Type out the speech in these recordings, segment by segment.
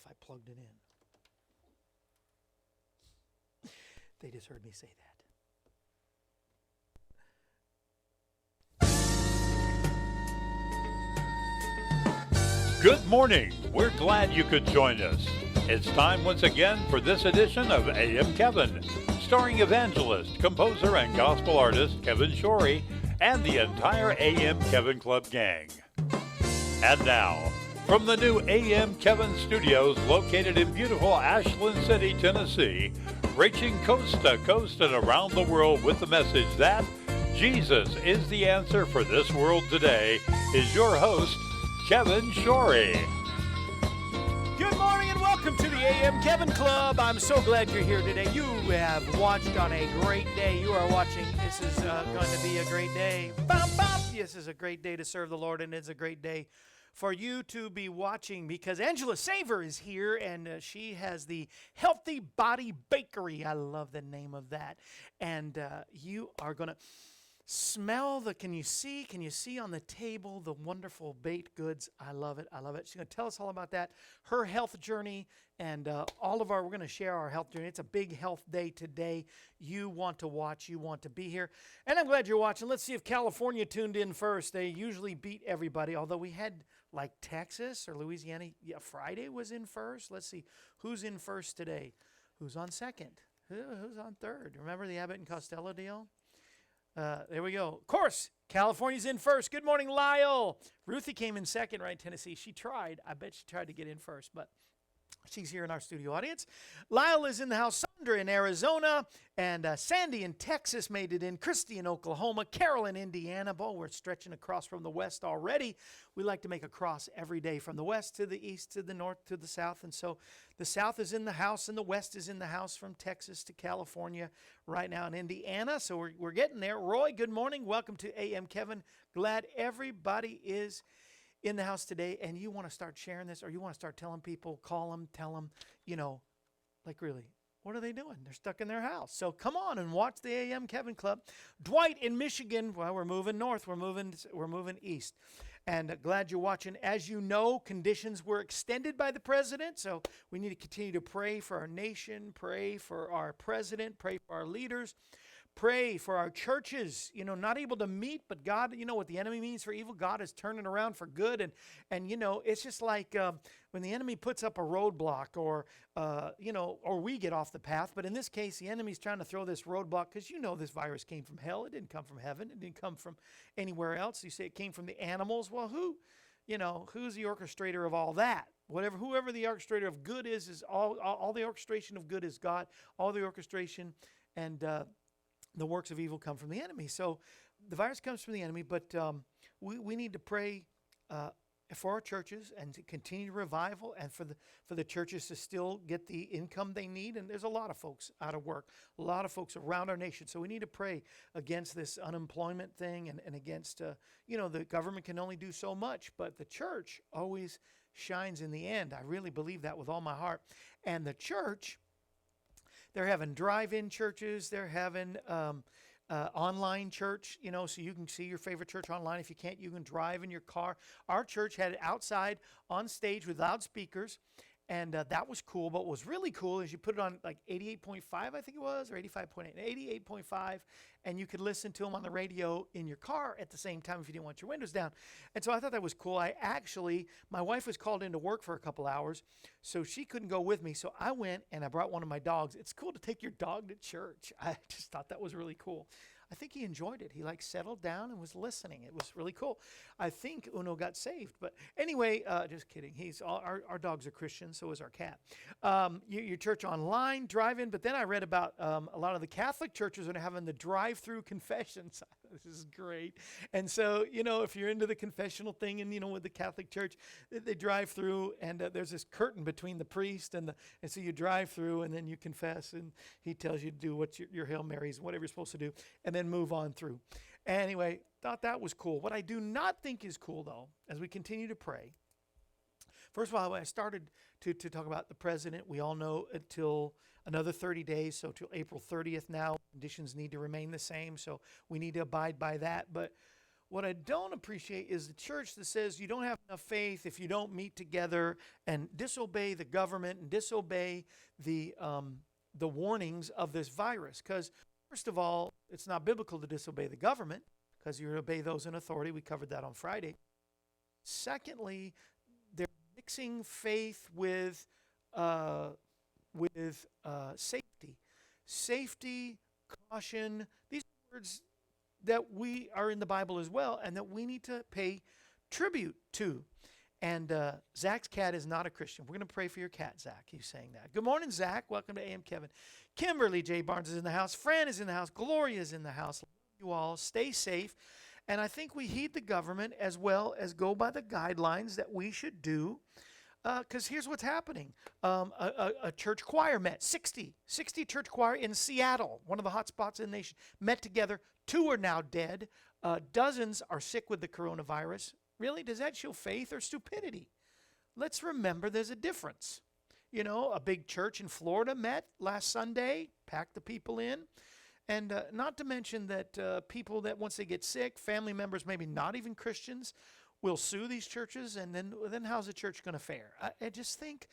if I plugged it in. They just heard me say that. Good morning. We're glad you could join us. It's time once again for this edition of AM Kevin, starring evangelist, composer, and gospel artist Kevin Shorey and the entire AM Kevin Club gang. And now, from the new AM Kevin Studios located in beautiful Ashland City, Tennessee, reaching coast to coast and around the world with the message that Jesus is the answer for this world today, is your host, Kevin Shorey. Good morning and welcome to the AM Kevin Club. I'm so glad you're here today. You have watched on a great day. You are watching. This is going to be a great day. Bop, bop. This is a great day to serve the Lord, and it's a great day for you to be watching because Angela Sauer is here, and she has the Healthy Body Bakery. I love the name of that. And you are going to smell can you see on the table the wonderful baked goods? I love it. She's going to tell us all about that, her health journey, and we're going to share our health journey. It's a big health day today. You want to watch, you want to be here. And I'm glad you're watching. Let's see if California tuned in first. They usually beat everybody, although we had like Texas or Louisiana. Yeah, Friday was in first. Let's see who's in first today. Who's on second? Who's on third? Remember the Abbott and Costello deal? There we go. Of course, California's in first. Good morning, Lyle. Ruthie came in second, right? Tennessee. She tried. I bet she tried to get in first, but she's here in our studio audience. Lyle is in the house. Sandra in Arizona. And Sandy in Texas made it in. Christy in Oklahoma. Carol in Indiana. Boy, we're stretching across from the west already. We like to make a cross every day from the west to the east to the north to the south. And so the south is in the house and the west is in the house from Texas to California right now in Indiana. So we're getting there. Roy, good morning. Welcome to AM Kevin. Glad everybody is in the house today, and you want to start sharing this, or you want to start telling people, call them, tell them, like really, what are they doing? They're stuck in their house. So come on and watch the AM Kevin Club. Dwight in Michigan, well, we're moving north, we're moving east. And glad you're watching. As you know, conditions were extended by the president, so we need to continue to pray for our nation, pray for our president, pray for our leaders. Pray for our churches, not able to meet, but God, what the enemy means for evil, God is turning around for good. And it's just like when the enemy puts up a roadblock or we get off the path. But in this case, the enemy's trying to throw this roadblock because this virus came from hell. It didn't come from heaven. It didn't come from anywhere else. You say it came from the animals. Well, who's the orchestrator of all that? Whoever the orchestrator of good is all the orchestration of good is God. All the orchestration and the works of evil come from the enemy. So the virus comes from the enemy, but we need to pray for our churches and to continue revival and for the churches to still get the income they need. And there's a lot of folks out of work, a lot of folks around our nation. So we need to pray against this unemployment thing and against, the government can only do so much, but the church always shines in the end. I really believe that with all my heart. And the church, they're having drive-in churches. They're having online church, so you can see your favorite church online. If you can't, you can drive in your car. Our church had it outside on stage with loudspeakers, and that was cool. But what was really cool is you put it on like 88.5, I think it was, or 85.8, 88.5, and you could listen to them on the radio in your car at the same time if you didn't want your windows down. And so I thought that was cool. My wife was called into work for a couple hours, so she couldn't go with me. So I went and I brought one of my dogs. It's cool to take your dog to church. I just thought that was really cool. I think he enjoyed it. He settled down and was listening. It was really cool. I think Uno got saved, but anyway, just kidding. Our dogs are Christians, so is our cat. Your church online, drive-in, but then I read about a lot of the Catholic churches are having the drive-through confessions. This is great. And so, if you're into the confessional thing and, with the Catholic Church, they drive through and there's this curtain between the priest and so you drive through and then you confess and he tells you to do what your Hail Marys and whatever you're supposed to do and then move on through. Anyway, thought that was cool. What I do not think is cool, though, as we continue to pray, first of all, when I started to talk about the president, we all know until another 30 days, so till April 30th now, conditions need to remain the same, so we need to abide by that. But What I don't appreciate is the church that says you don't have enough faith if you don't meet together and disobey the government and disobey the warnings of this virus. Because first of all, it's not biblical to disobey the government because you obey those in authority. We covered that on Friday. Secondly, they're mixing faith with safety. Safety, caution, these are words that we are in the Bible as well and that we need to pay tribute to. And Zach's cat is not a Christian. We're going to pray for your cat, Zach. He's saying that. Good morning, Zach. Welcome to AM Kevin. Kimberly J. Barnes is in the house. Fran is in the house. Gloria is in the house. Love you all. Stay safe. And I think we heed the government as well as go by the guidelines that we should do. Because here's what's happening. A church choir met, 60 church choir in Seattle, one of the hot spots in the nation, met together. 2 are now dead. Dozens are sick with the coronavirus. Really? Does that show faith or stupidity? Let's remember there's a difference. You know, a big church in Florida met last Sunday, packed the people in. And not to mention that people that once they get sick, family members, maybe not even Christians, will sue these churches, and then how's the church going to fare? I just think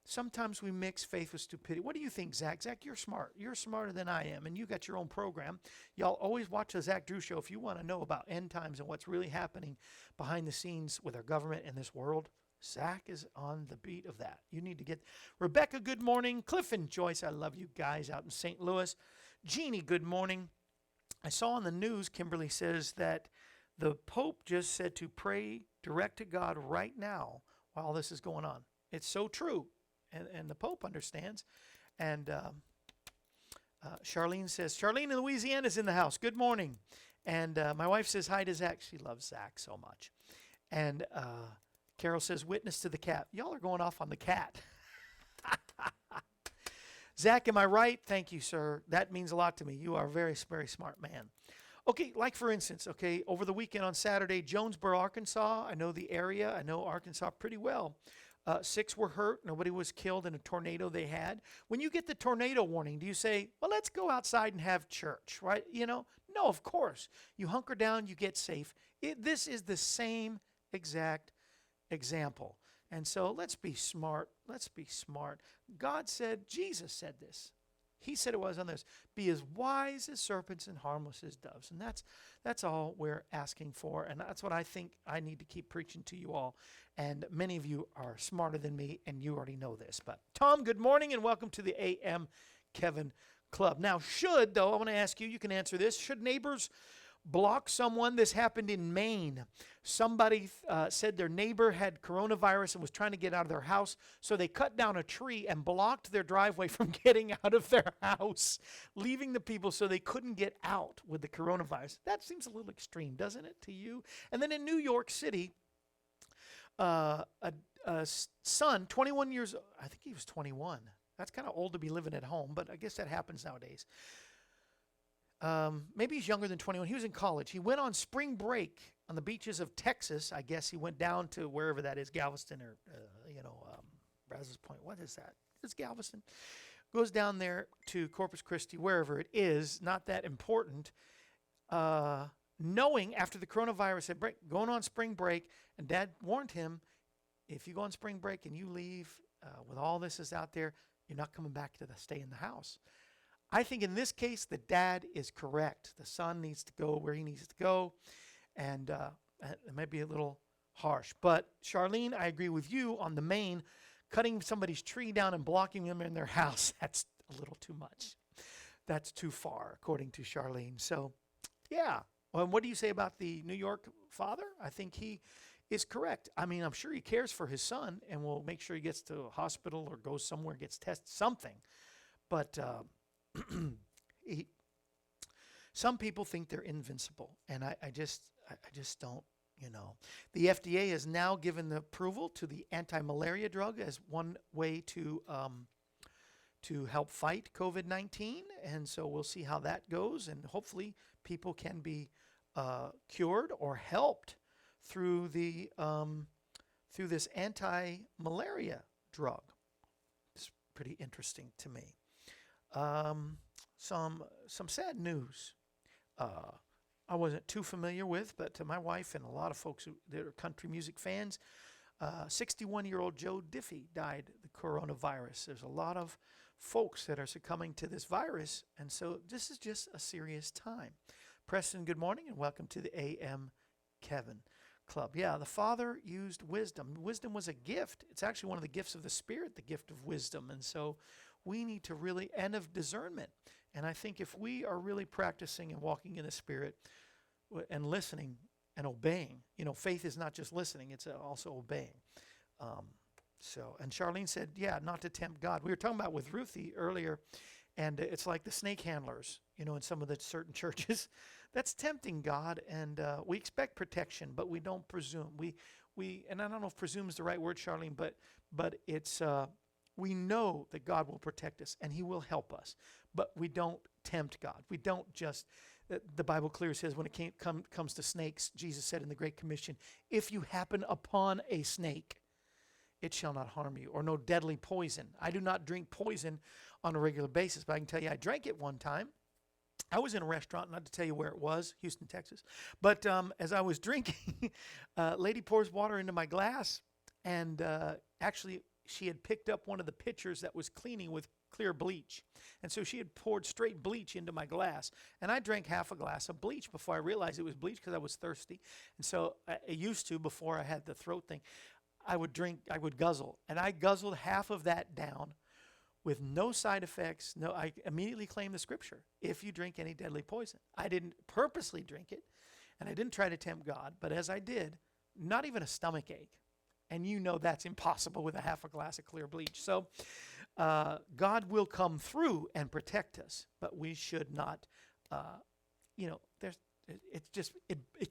sometimes we mix faith with stupidity. What do you think, Zach? Zach, you're smart. You're smarter than I am, and you got your own program. Y'all always watch the Zach Drew Show if you want to know about end times and what's really happening behind the scenes with our government and this world. Zach is on the beat of that. You need to get Rebecca, good morning. Cliff and Joyce, I love you guys out in St. Louis. Jeannie, good morning. I saw on the news, Kimberly says that the Pope just said to pray direct to God right now while this is going on. It's so true. And the Pope understands. And Charlene says, Charlene in Louisiana is in the house. Good morning. And my wife says hi to Zach. She loves Zach so much. And Carol says, witness to the cat. Y'all are going off on the cat. Zach, am I right? Thank you, sir. That means a lot to me. You are a very, very smart man. Okay, like for instance, okay, over the weekend on Saturday, Jonesboro, Arkansas. I know the area. I know Arkansas pretty well. 6 were hurt. Nobody was killed in a tornado they had. When you get the tornado warning, do you say, well, let's go outside and have church, right? You know, no, of course. You hunker down, you get safe. This is the same exact example. And so let's be smart. Let's be smart. God said, Jesus said this. He said it was on this. Be as wise as serpents and harmless as doves. And that's all we're asking for. And that's what I think I need to keep preaching to you all. And many of you are smarter than me, and you already know this. But Tom, good morning, and welcome to the AM Kevin Club. Now, I want to ask you, you can answer this. Should neighbors block someone? This happened in Maine. Somebody said their neighbor had coronavirus and was trying to get out of their house, so they cut down a tree and blocked their driveway from getting out of their house, leaving the people so they couldn't get out with the coronavirus. That seems a little extreme, doesn't it, to you? And then in New York City, a son, 21 years, I think he was 21. That's kind of old to be living at home, but I guess that happens nowadays. Maybe he's younger than 21. He was in college. He went on spring break on the beaches of Texas. I guess he went down to wherever that is, Galveston or, Brazos Point. What is that? It's Galveston. Goes down there to Corpus Christi, wherever it is. Not that important. Knowing after the coronavirus had going on spring break, and Dad warned him, if you go on spring break and you leave with all this is out there, you're not coming back to stay in the house. I think in this case, the dad is correct. The son needs to go where he needs to go, and it might be a little harsh. But Charlene, I agree with you on the Maine, cutting somebody's tree down and blocking them in their house. That's a little too much. That's too far, according to Charlene. So, yeah. Well, what do you say about the New York father? I think he is correct. I mean, I'm sure he cares for his son and will make sure he gets to a hospital or goes somewhere, gets tested, something. But some people think they're invincible, and I just don't, The FDA has now given the approval to the anti-malaria drug as one way to help fight COVID-19, and so we'll see how that goes, and hopefully people can be cured or helped through through this anti-malaria drug. It's pretty interesting to me. Some sad news. I wasn't too familiar with, but to my wife and a lot of folks that are country music fans, 61-year-old Joe Diffie died of the coronavirus. There's a lot of folks that are succumbing to this virus, and so this is just a serious time. Preston, good morning, and welcome to the AM Kevin Club. Yeah, the Father used wisdom. Wisdom was a gift. It's actually one of the gifts of the Spirit, the gift of wisdom, and so we need to really, and of discernment. And I think if we are really practicing and walking in the Spirit and listening and obeying, faith is not just listening, it's also obeying. And Charlene said, yeah, not to tempt God. We were talking about with Ruthie earlier, and it's like the snake handlers, in some of the certain churches. That's tempting God, and we expect protection, but we don't presume. And I don't know if presume is the right word, Charlene, but it's we know that God will protect us and He will help us, but we don't tempt God. We don't just. The Bible clearly says when it comes to snakes, Jesus said in the Great Commission, if you happen upon a snake, it shall not harm you, or no deadly poison. I do not drink poison on a regular basis, but I can tell you I drank it one time. I was in a restaurant, not to tell you where it was, Houston, Texas. But as I was drinking, a lady pours water into my glass, and actually she had picked up one of the pitchers that was cleaning with clear bleach. And so she had poured straight bleach into my glass. And I drank half a glass of bleach before I realized it was bleach because I was thirsty. And so I used to, before I had the throat thing, I would guzzle. And I guzzled half of that down with no side effects. I immediately claimed the scripture, if you drink any deadly poison. I didn't purposely drink it, and I didn't try to tempt God. But as I did, not even a stomach ache. And that's impossible with a half a glass of clear bleach. So God will come through and protect us, but we should not, it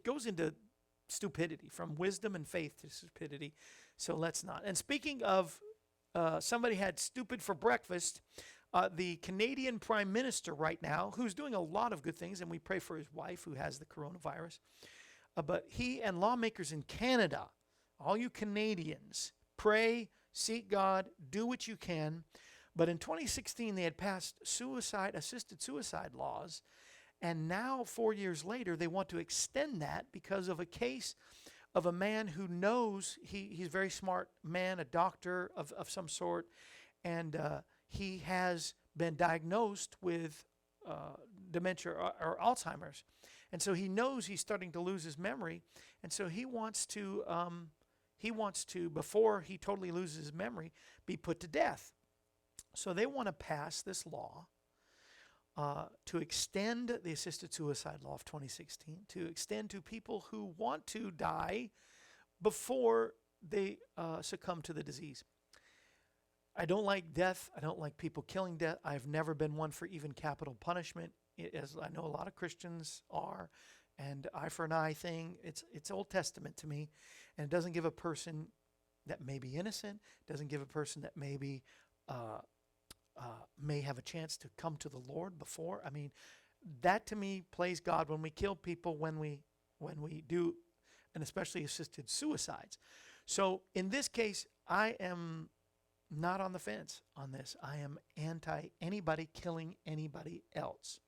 goes into stupidity, from wisdom and faith to stupidity. So let's not. And speaking of, somebody had stupid for breakfast, the Canadian Prime Minister right now, who's doing a lot of good things, and we pray for his wife who has the coronavirus, but he and lawmakers in Canada, all you Canadians, pray, seek God, do what you can. But in 2016, they had passed assisted suicide laws. And now, 4 years later, they want to extend that because of a case of a man who knows, he's a very smart man, a doctor of some sort, and he has been diagnosed with dementia or Alzheimer's. And so he knows he's starting to lose his memory. And so he wants to, before he totally loses his memory, be put to death. So they want to pass this law to extend the assisted suicide law of 2016, to extend to people who want to die before they succumb to the disease. I don't like death. I don't like people killing death. I've never been one for even capital punishment, as I know a lot of Christians are. And eye for an eye thing, it's Old Testament to me. And it doesn't give a person that may be innocent, doesn't give a person that maybe may have a chance to come to the Lord before. I mean, that to me plays God when we kill people, when we do, and especially assisted suicides. So in this case, I am not on the fence on this. I am anti anybody killing anybody else.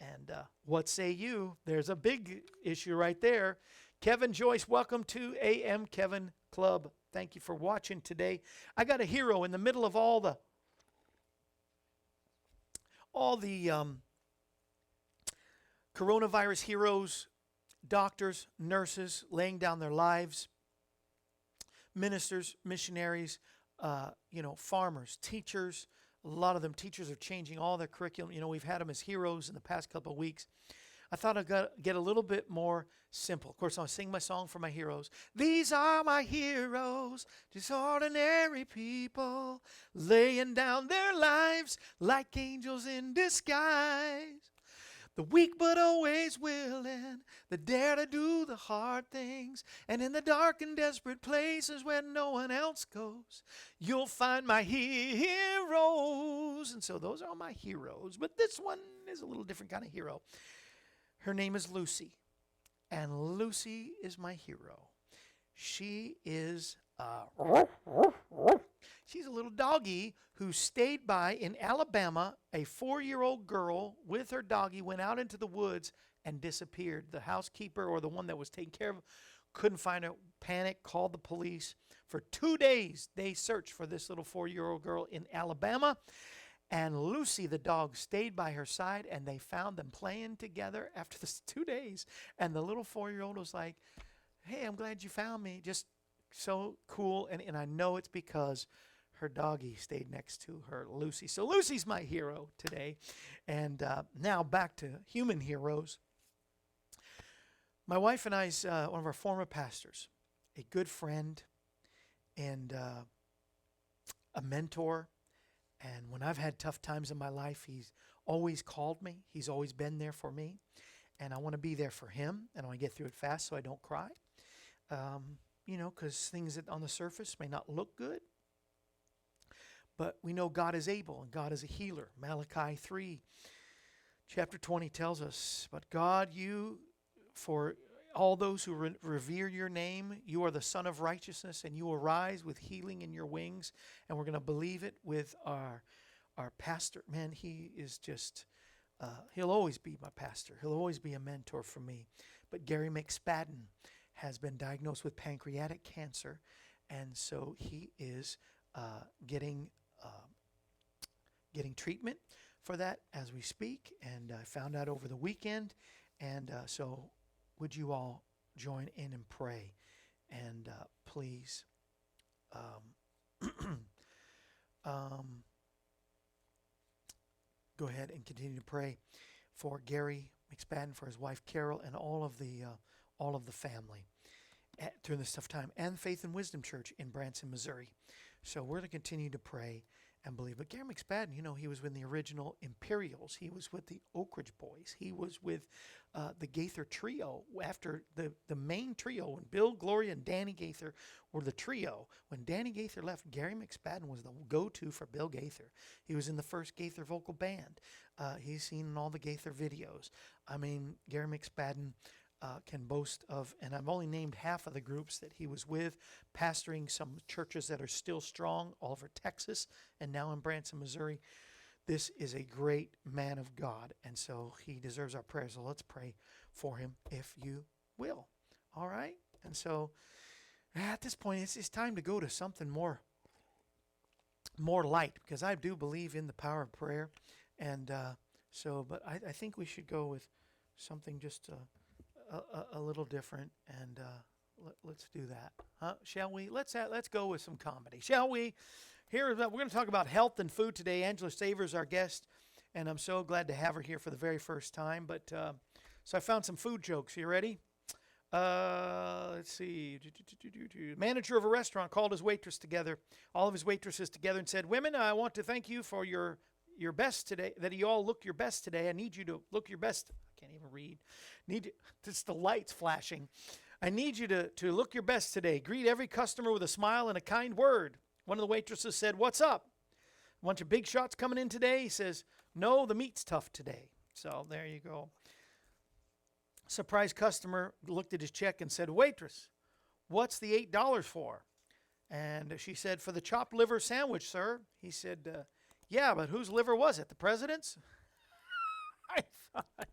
And what say you? There's a big issue right there. Kevin Joyce, welcome to AM Kevin Club. Thank you for watching today. I got a hero in the middle of all the coronavirus heroes, doctors, nurses laying down their lives, ministers, missionaries, farmers, teachers. A lot of them teachers are changing all their curriculum. We've had them as heroes in the past couple of weeks. I thought I'd get a little bit more simple. Of course, I'll sing my song for my heroes. These are my heroes, just ordinary people, laying down their lives like angels in disguise. The weak but always willing, the dare to do the hard things, and in the dark and desperate places where no one else goes, you'll find my heroes. And so those are all my heroes, but this one is a little different kind of hero. Her name is Lucy, and Lucy is my hero. She is she's a little dog doggie who stayed by in Alabama, a 4-year-old girl with her doggie went out into the woods and disappeared. The housekeeper or the one that was taking care of her couldn't find her, panicked, called the police. For 2 days, they searched for this little 4-year-old girl in Alabama. And Lucy, the dog, stayed by her side, and they found them playing together after this 2 days. And the little 4-year-old was like, hey, I'm glad you found me. Just so cool. And I know it's because her doggie stayed next to her, Lucy. So Lucy's my hero today. And now back to human heroes. My wife and I's one of our former pastors, a good friend and a mentor. And when I've had tough times in my life, he's always called me. He's always been there for me. And I want to be there for him. And I want to get through it fast so I don't cry. Because things that on the surface may not look good. But we know God is able and God is a healer. Malachi 3, chapter 20 tells us, but God, you, for all those who revere your name, you are the Son of Righteousness, and you will rise with healing in your wings. And we're going to believe it with our pastor. Man, he is just, he'll always be my pastor. He'll always be a mentor for me. But Gary McSpadden has been diagnosed with pancreatic cancer, and so he is getting treatment for that as we speak. And I found out over the weekend, and so would you all join in and pray? And please go ahead and continue to pray for Gary McSpadden, for his wife Carol, and all of the family during this tough time, and Faith and Wisdom Church in Branson, Missouri. So we're going to continue to pray and believe. But Gary McSpadden, he was with the original Imperials. He was with the Oak Ridge Boys. He was with the Gaither Trio after the main trio, when Bill, Gloria, and Danny Gaither were the trio. When Danny Gaither left, Gary McSpadden was the go-to for Bill Gaither. He was in the first Gaither vocal band. He's seen in all the Gaither videos. I mean, Gary McSpadden can boast of, and I've only named half of the groups that he was with, pastoring some churches that are still strong all over Texas and now in Branson, Missouri. This is a great man of God, and so he deserves our prayers. So let's pray for him, if you will. All right? And so at this point, it's time to go to something more light, because I do believe in the power of prayer. And but I think we should go with something just a little different, and let's do that, huh? Shall we? Let's go with some comedy, shall we? We're going to talk about health and food today. Angela Sauer is our guest, and I'm so glad to have her here for the very first time. But so I found some food jokes. You ready? Let's see. Manager of a restaurant called his waitress together, all of his waitresses together, and said, "Women, I want to thank you for your best today, that you all look your best today. I need you to look your best." I can't even read. It's the lights flashing. "I need you to look your best today. Greet every customer with a smile and a kind word." One of the waitresses said, "What's up? A bunch of big shots coming in today?" He says, "No, the meat's tough today." So there you go. Surprised customer looked at his check and said, "Waitress, what's the $8 for?" And she said, "For the chopped liver sandwich, sir." He said, "Yeah, but whose liver was it? The president's?" I thought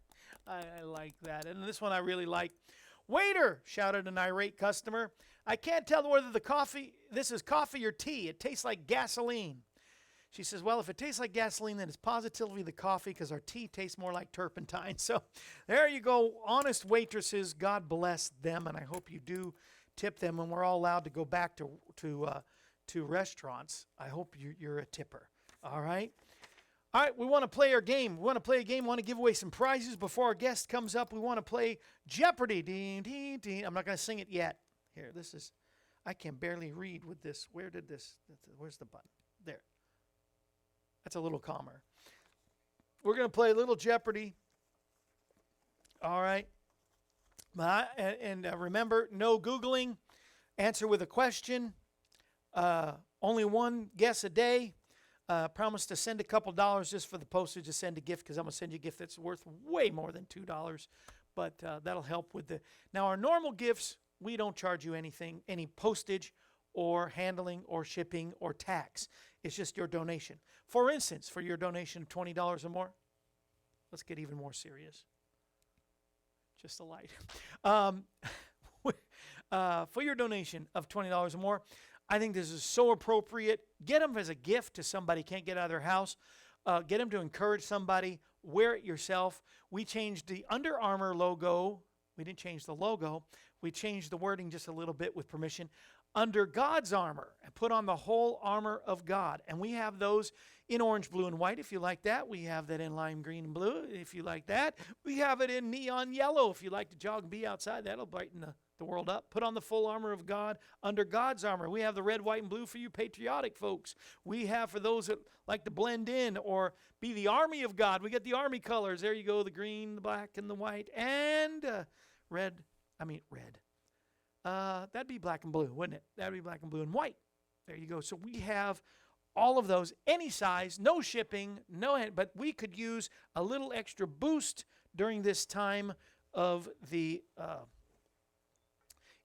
I like that. And this one I really like. "Waiter," shouted an irate customer, "I can't tell whether this is coffee or tea. It tastes like gasoline." She says, "Well, if it tastes like gasoline, then it's positively the coffee, because our tea tastes more like turpentine." So there you go. Honest waitresses, God bless them, and I hope you do tip them. When we're all allowed to go back to restaurants, I hope you're a tipper. All right? All right, we want to play our game. We want to play a game. We want to give away some prizes before our guest comes up. We want to play Jeopardy. Ding, ding, ding. I'm not going to sing it yet. Here, I can barely read with this. Where's the button? There. That's a little calmer. We're going to play a little Jeopardy. All right. Remember, no Googling. Answer with a question. Only one guess a day. Promise to send a couple dollars just for the postage to send a gift, because I'm going to send you a gift that's worth way more than $2. But that'll help with Now, our normal gifts, we don't charge you anything, any postage or handling or shipping or tax. It's just your donation. For instance, for your donation of $20 or more, let's get even more serious. Just a light. For your donation of $20 or more, I think this is so appropriate. Get them as a gift to somebody who can't get out of their house. Get them to encourage somebody. Wear it yourself. We changed the Under Armour logo. We didn't change the logo. We changed the wording just a little bit with permission. Under God's armor, and put on the whole armor of God. And we have those in orange, blue, and white if you like that. We have that in lime green and blue if you like that. We have it in neon yellow if you like to jog and be outside. That'll brighten the world up. Put on the full armor of God under God's armor. We have the red, white, and blue for you patriotic folks. We have for those that like to blend in or be the army of God. We get the army colors. There you go, the green, the black, and the white, and red. That'd be black and blue, wouldn't it? That'd be black and blue and white. There you go. So we have all of those, any size, no shipping, but we could use a little extra boost during this time of the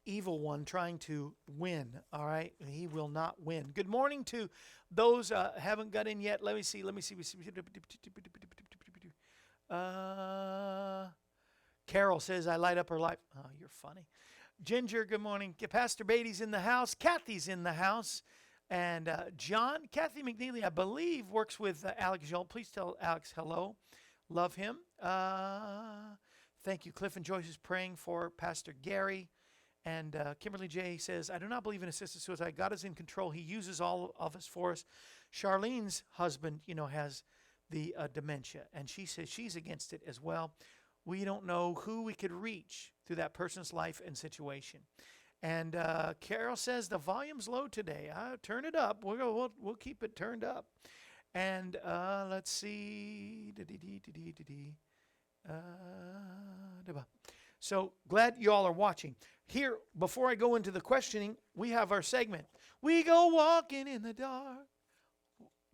evil one trying to win. All right, he will not win. Good morning to those haven't got in yet. Let me see. Carol says, I light up her life. Oh, you're funny. Ginger, good morning. Pastor Beatty's in the house. Kathy's in the house. And Kathy McNeely, I believe, works with Alex Joel. Please tell Alex hello. Love him. Thank you. Cliff and Joyce is praying for Pastor Gary. And Kimberly J. says, I do not believe in assisted suicide. God is in control. He uses all of us for us. Charlene's husband, has the dementia. And she says she's against it as well. We don't know who we could reach through that person's life and situation. And Carol says the volume's low today. Turn it up. We'll keep it turned up. And let's see. So glad you all are watching. Here, before I go into the questioning, we have our segment. We go walking in the dark,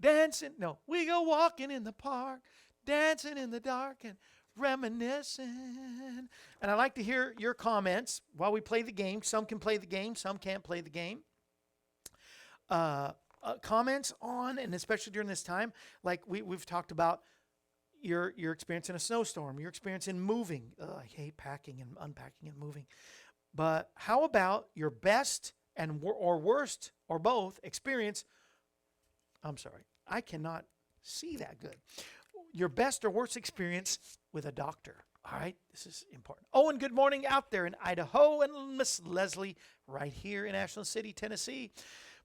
dancing. No, we go walking in the park, dancing in the dark and reminiscing. And I like to hear your comments while we play the game. Some can play the game, some can't play the game. Comments on, and especially during this time, like we've talked about your experience in a snowstorm, your experience in moving. I hate packing and unpacking and moving. But how about your best and or worst or both experience? I'm sorry, I cannot see that good. Your best or worst experience with a doctor. All right, this is important. Oh, and good morning out there in Idaho, and Miss Leslie right here in Ashland City, Tennessee.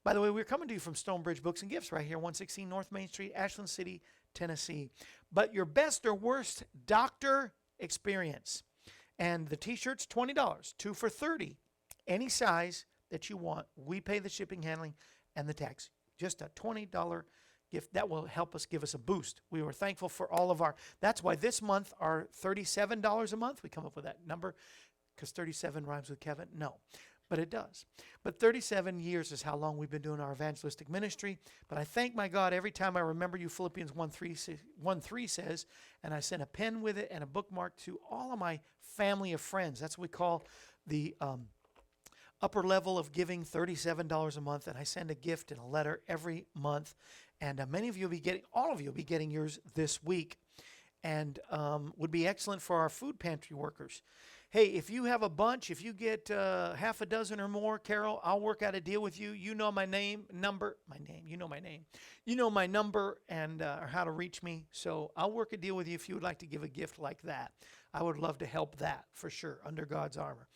By the way, we're coming to you from Stonebridge Books and Gifts right here, 116 North Main Street, Ashland City, Tennessee. But your best or worst doctor experience. And the t-shirt's $20, 2 for $30. Any size that you want. We pay the shipping, handling, and the tax. Just a $20 gift. That will help us, give us a boost. We were thankful for all of that's why this month our $37 a month, we come up with that number because 37 rhymes with Kevin. No, but it does. But 37 years is how long we've been doing our evangelistic ministry. But I thank my God every time I remember you. Philippians 1:3 says, and I sent a pen with it and a bookmark to all of my family of friends. That's what we call the upper level of giving, $37 a month. And I send a gift and a letter every month. And many of you will be getting, all of you will be getting yours this week. And would be excellent for our food pantry workers. Hey, if you have a bunch, if you get half a dozen or more, Carol, I'll work out a deal with you. You know my number, you know my name. You know my number and or how to reach me. So I'll work a deal with you if you would like to give a gift like that. I would love to help that for sure, under God's armor.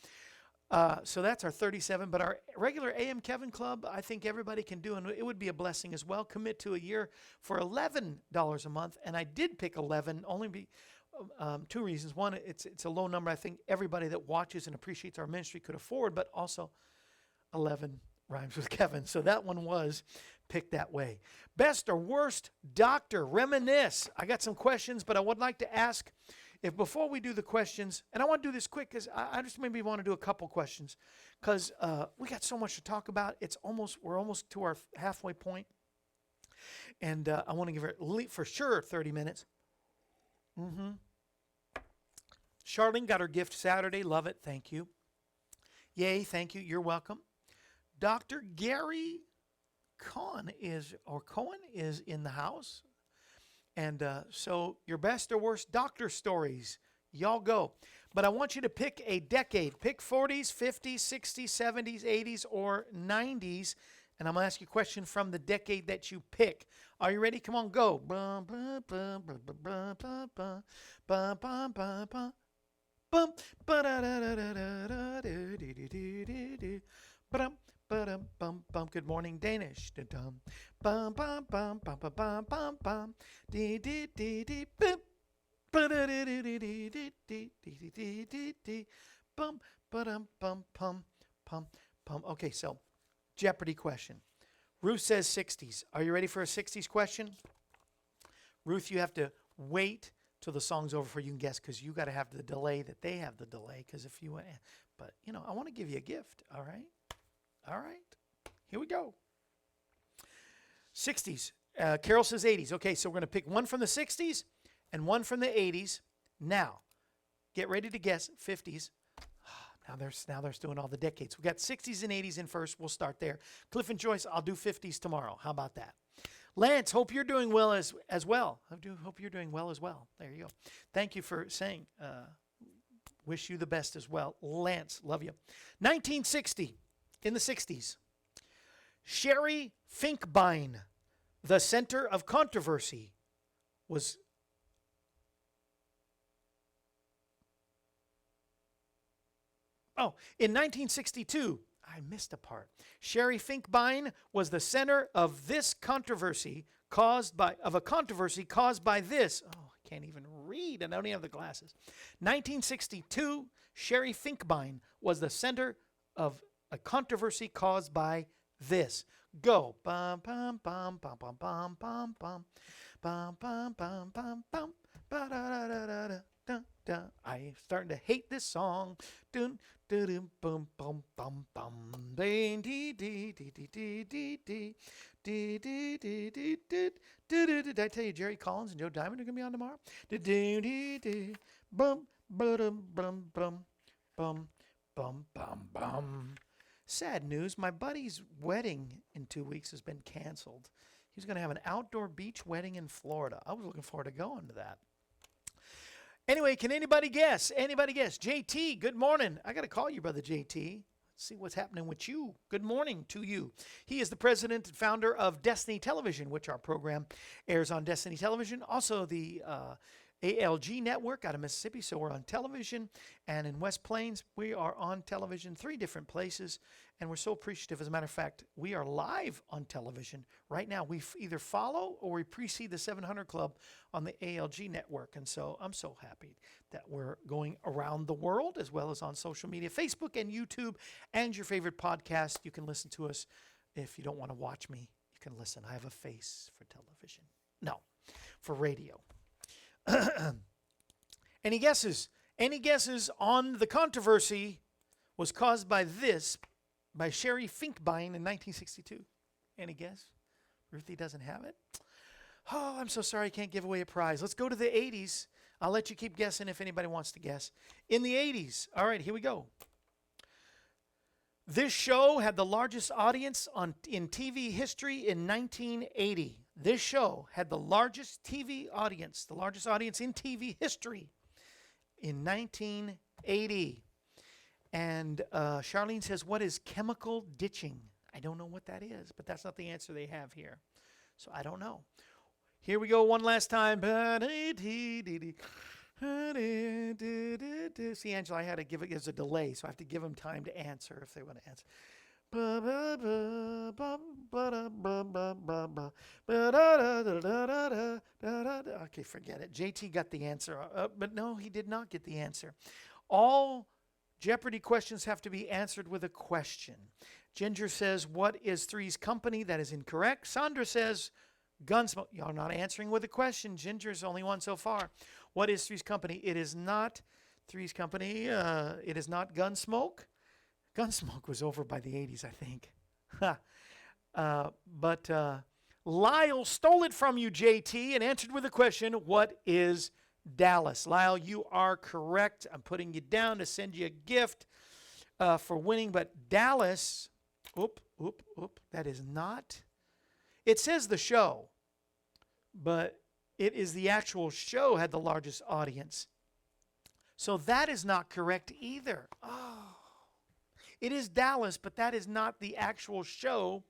So that's our 37, but our regular AM Kevin Club, I think everybody can do, and it would be a blessing as well. Commit to a year for $11 a month, and I did pick 11, only two reasons. One, it's a low number I think everybody that watches and appreciates our ministry could afford, but also 11 rhymes with Kevin, so that one was picked that way. Best or worst doctor, reminisce. I got some questions, but I would like to ask, if before we do the questions, and I want to do this quick because I just maybe want to do a couple questions because we got so much to talk about. We're almost to our halfway point, and I want to give her for sure 30 minutes. Charlene got her gift Saturday. Love it. Thank you. Yay. Thank you. You're welcome. Dr. Gary Cohen is in the house. And so your best or worst doctor stories, y'all go. But I want you to pick a decade. Pick 40s, 50s, 60s, 70s, 80s, or 90s. And I'm going to ask you a question from the decade that you pick. Are you ready? Come on, go. Good morning, Danish. Okay, so Jeopardy question. Ruth says 60s. Are you ready for a 60s question? Ruth, you have to wait till the song's over for you can guess, because you got to have the delay that they have the delay. Because if you want, but I want to give you a gift. All right, here we go. 60s. Carol says 80s. Okay, so we're going to pick one from the 60s and one from the 80s. Now, get ready to guess 50s. Now they're doing all the decades. We got 60s and 80s in first. We'll start there. Cliff and Joyce, I'll do 50s tomorrow. How about that? Lance, hope you're doing well as well. Hope you're doing well as well. There you go. Thank you for saying. Wish you the best as well. Lance, love you. 1960, in the 60s. Sherry Finkbein, the center of controversy, was... Oh, in 1962, I missed a part. Sherry Finkbein was the center of this controversy caused by this. Oh, I can't even read, and I don't even have the glasses. 1962, Sherry Finkbein was the center of a controversy caused by this. Go. Bum bum bum bum bum bum bum bum bum bum bum bum bum ba da da da da. Dun. I'm starting to hate this song. Dun, dun, dun, bum, bum, bum, bum. Dee, dee, dee, dee, dee, dee, dee, dee, dee, dee, dee, dee, dee, dee. Did I tell you Jerry Collins and Joe Diamond are going to be on tomorrow? Dee, dee, dee, dee. Bum, bum, bum, bum, bum, bum, bum, bum. Sad news. My buddy's wedding in 2 weeks has been canceled. He's going to have an outdoor beach wedding in Florida. I was looking forward to going to that. Anyway, can anybody guess? Anybody guess? JT, good morning. I got to call you, Brother JT. Let's see what's happening with you. Good morning to you. He is the president and founder of Destiny Television, which our program airs on Destiny Television. Also, the ALG network out of Mississippi. So we're on television. And in West Plains, we are on television, 3 different places. And we're so appreciative. As a matter of fact, we are live on television right now. We either follow or we precede the 700 Club on the ALG network. And so I'm so happy that we're going around the world as well as on social media, Facebook and YouTube, and your favorite podcast. You can listen to us. If you don't want to watch me, you can listen. I have a face for television. No, for radio. Any guesses? Any guesses on the controversy was caused by this, by Sherry Finkbein in 1962? Any guess? Ruthie doesn't have it? Oh, I'm so sorry I can't give away a prize. Let's go to the 80s. I'll let you keep guessing if anybody wants to guess. In the 80s. All right, here we go. This show had the largest audience in TV history in 1980. This show had the largest TV audience, the largest audience in TV history in 1980. And Charlene says, what is chemical ditching? I don't know what that is, but that's not the answer they have here. So I don't know. Here we go one last time. See, Angela, I had to give it as a delay, so I have to give them time to answer if they want to answer. Okay, forget it. JT got the answer, but no, he did not get the answer. All Jeopardy questions have to be answered with a question. Ginger says, what is Three's Company? That is incorrect. Sandra says, Gunsmoke. Y'all not answering with a question. Ginger's only one so far. What is Three's Company? It is not Three's Company. It is not Gunsmoke. Gunsmoke was over by the 80s, I think. But Lyle stole it from you, JT, and answered with a question, what is Dallas? Lyle, you are correct. I'm putting you down to send you a gift for winning. But Dallas, That is not. It says the show, but it is the actual show had the largest audience. So that is not correct either. Oh. It is Dallas, but that is not the actual show.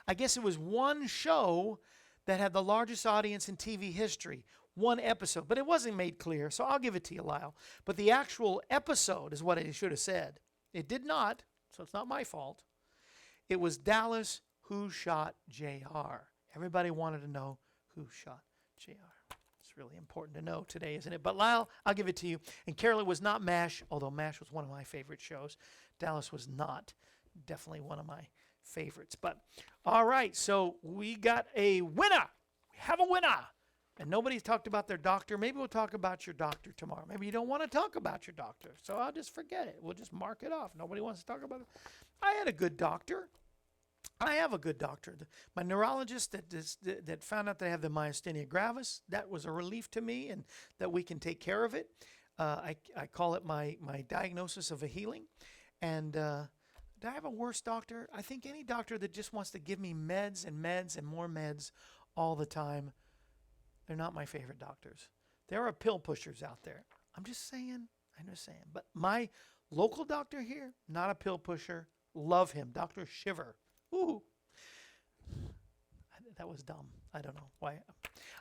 I guess it was one show that had the largest audience in TV history. One episode, but it wasn't made clear, so I'll give it to you, Lyle. But the actual episode is what it should have said. It did not, so it's not my fault. It was Dallas Who Shot JR. Everybody wanted to know who shot JR. It's really important to know today, isn't it? But Lyle, I'll give it to you. And Carol, it was not MASH, although MASH was one of my favorite shows. Dallas was not. Definitely one of my favorites. But all right, so we got a winner. We have a winner. And nobody's talked about their doctor. Maybe we'll talk about your doctor tomorrow. Maybe you don't want to talk about your doctor. So I'll just forget it. We'll just mark it off. Nobody wants to talk about it. I had a good doctor. I have a good doctor. My neurologist that found out that I have the myasthenia gravis, that was a relief to me, and that we can take care of it. I call it my diagnosis of a healing. And do I have a worse doctor? I think any doctor that just wants to give me meds and meds and more meds all the time, they're not my favorite doctors. There are pill pushers out there. I'm just saying. But my local doctor here, not a pill pusher. Love him. Dr. Shiver. Ooh. That was dumb. I don't know why.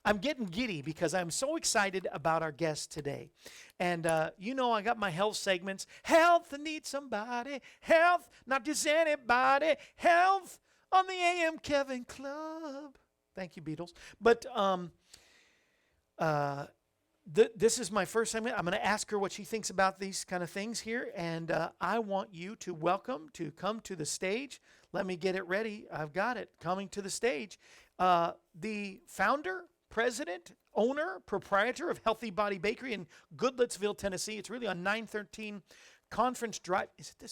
I'm getting giddy because I'm so excited about our guest today. And I got my health segments. Health needs somebody. Health, not just anybody. Health on the AM Kevin Club. Thank you, Beatles. But this is my first segment. I'm going to ask her what she thinks about these kind of things here. And I want you to come to the stage. Let me get it ready. I've got it. Coming to the stage. The founder, president, owner, proprietor of Healthy Body Bakery in Goodlettsville, Tennessee. It's really on 913 Conference Drive. Is it the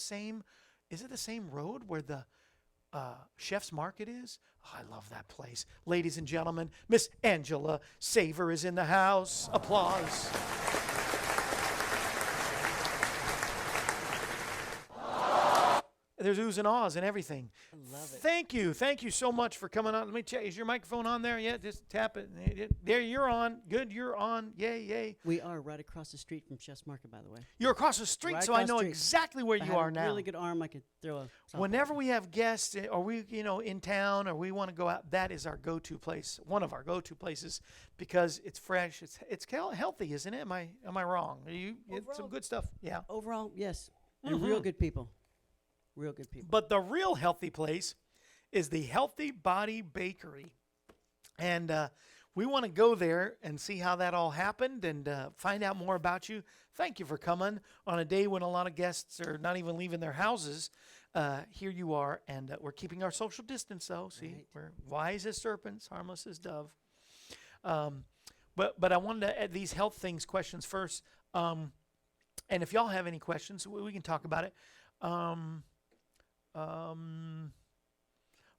same road where the Chef's Market is? Oh, I love that place. Ladies and gentlemen, Miss Angela Sauer is in the house. Applause. There's oohs and ahs and everything. I love it. Thank you so much for coming on. Let me check. Is your microphone on there? Yeah, just tap it. There, you're on. Good, you're on. Yay. We are right across the street from Chef's Market, by the way. You're across the street, Right so I across know the street. exactly where you are now. I have a really good arm. I could throw a softball. Whenever we have guests, or we, in town, or we want to go out, that is our go-to place. One of our go-to places because it's fresh. It's healthy, isn't it? Am I wrong? It's some good stuff. Yeah. Overall, yes. And real good people. Real good people. But the real healthy place is the Healthy Body Bakery. And we want to go there and see how that all happened and find out more about you. Thank you for coming on a day when a lot of guests are not even leaving their houses. Here you are, and we're keeping our social distance, though. See, Right. we're wise as serpents, harmless as dove. But I wanted to add these health things questions first. And if y'all have any questions, we can talk about it.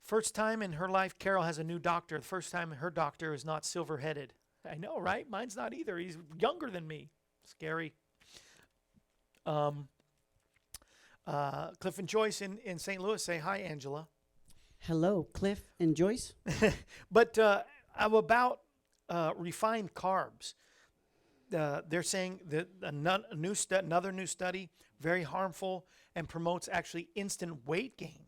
First time in her life, Carol has a new doctor. The first time her doctor is not silver-headed. I know, right? Mine's not either. He's younger than me. Scary. Cliff and Joyce in St. Louis say hi, Angela. Hello, Cliff and Joyce. But about refined carbs. They're saying that another new study, very harmful and promotes actually instant weight gain.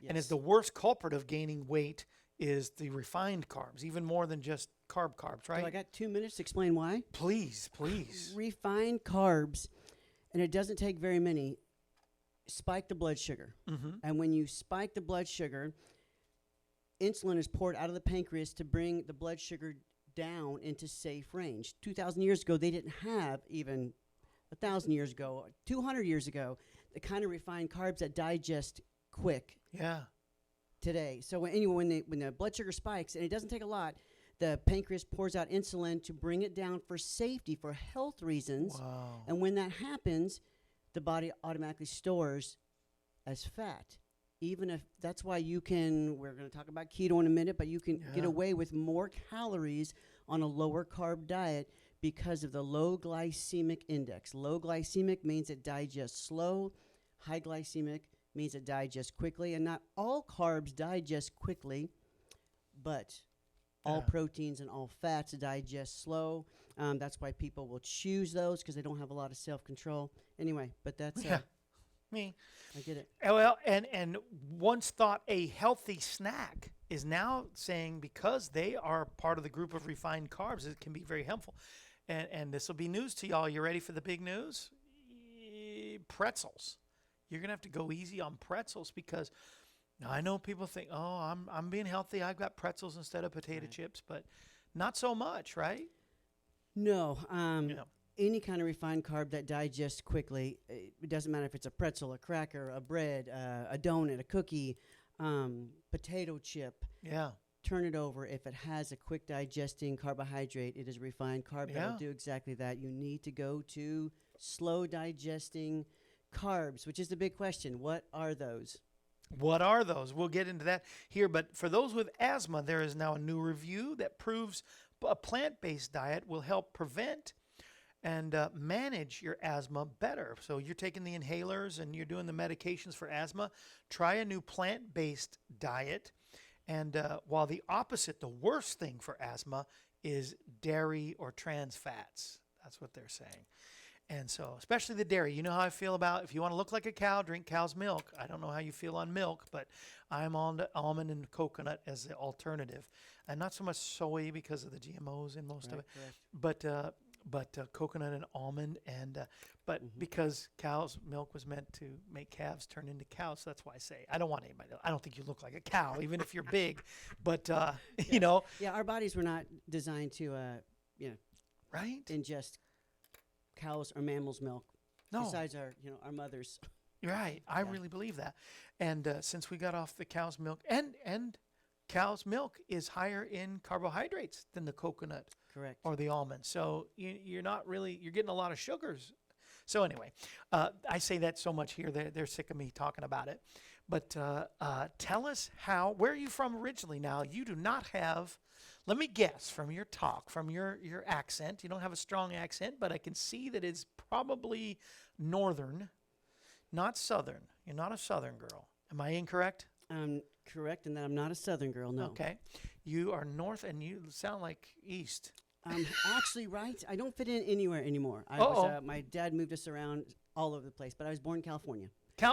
Yes. And is the worst culprit of gaining weight is the refined carbs, even more than just carbs, right? So I got 2 minutes to explain why. Please. Refined carbs, and it doesn't take very many, spike the blood sugar. Mm-hmm. And when you spike the blood sugar, insulin is poured out of the pancreas to bring the blood sugar down into safe range. 2,000 years ago, they didn't have, even 1,000 years ago, 200 years ago, the kind of refined carbs that digest quick. Yeah. Today. So when the blood sugar spikes, and it doesn't take a lot, the pancreas pours out insulin to bring it down for safety, for health reasons. Wow. And when that happens, the body automatically stores as fat. Even if that's why we're going to talk about keto in a minute, but you can get away with more calories on a lower carb diet because of the low glycemic index. Low glycemic means it digests slow. High glycemic means it digests quickly, and not all carbs digest quickly, but all proteins and all fats digest slow. That's why people will choose those because they don't have a lot of self-control. Anyway, but that's Me. I get it. Well, and once thought a healthy snack is now saying because they are part of the group of refined carbs, it can be very helpful. And this will be news to y'all. You ready for the big news? Pretzels. You're gonna have to go easy on pretzels because I know people think, oh, I'm being healthy. I've got pretzels instead of potato chips, but not so much, right? No. Yeah. Any kind of refined carb that digests quickly, it doesn't matter if it's a pretzel, a cracker, a bread, a donut, a cookie, potato chip. Yeah. Turn it over. If it has a quick digesting carbohydrate, it is a refined carb that will do exactly that. You need to go to slow digesting carbs, which is the big question. What are those? What are those? We'll get into that here. But for those with asthma, there is now a new review that proves a plant-based diet will help prevent and manage your asthma better. So you're taking the inhalers and you're doing the medications for asthma. Try a new plant-based diet. And while the opposite, the worst thing for asthma is dairy or trans fats. That's what they're saying. And so, especially the dairy, you know how I feel about if you want to look like a cow, drink cow's milk. I don't know how you feel on milk, but I'm on the almond and coconut as the alternative. And not so much soy because of the GMOs in most of it, but coconut and almond. And because cow's milk was meant to make calves turn into cows, so that's why I say I don't want anybody. I don't think you look like a cow, even if you're big. But you know, Yeah, our bodies were not designed to, right? ingest cows or mammals' milk. No. Besides our, our mothers. Right. I really believe that. And since we got off the cow's milk, and cow's milk is higher in carbohydrates than the coconut Correct. or the almond. So you're not really, you're getting a lot of sugars. So anyway, I say that so much here. They're sick of me talking about it. But tell us where are you from originally now? You do not have, let me guess from your talk, from your accent. You don't have a strong accent, but I can see that it's probably northern, not southern. You're not a southern girl. Am I incorrect? Correct in that I'm not a southern girl, no. Okay. You are north and you sound like east. Actually, right. I don't fit in anywhere anymore. My dad moved us around all over the place, but I was born in California. Yep.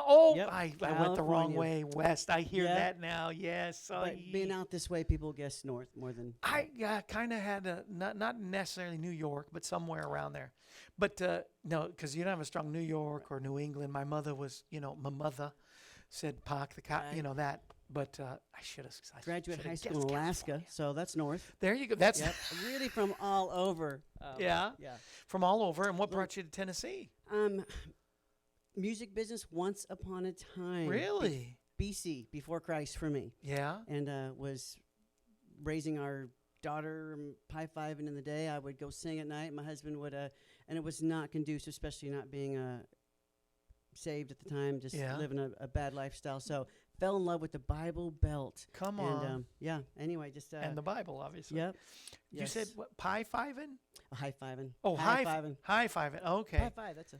I went the wrong California. way west. I hear that now. Yes. But being out this way, people guess north more than... I kind of had not necessarily New York, but somewhere around there. But no, because you don't have a strong New York or New England. My mother was, my mother said park the car, that. But I should have. Graduate high school in Alaska, California. so that's north. There you go. That's really from all over. Yeah. From all over. And what brought you to Tennessee? Music business once upon a time. Really? BC, before Christ for me. Yeah. And was raising our daughter, pie-fiving in the day. I would go sing at night. My husband would, and it was not conducive, especially not being saved at the time, just living a bad lifestyle. So fell in love with the Bible Belt. Come on. And, anyway, just... and the Bible, obviously. Yep. You said what, pie-fiving? High-fiving. Oh, high-fiving. High-fiving. Okay. High-five, that's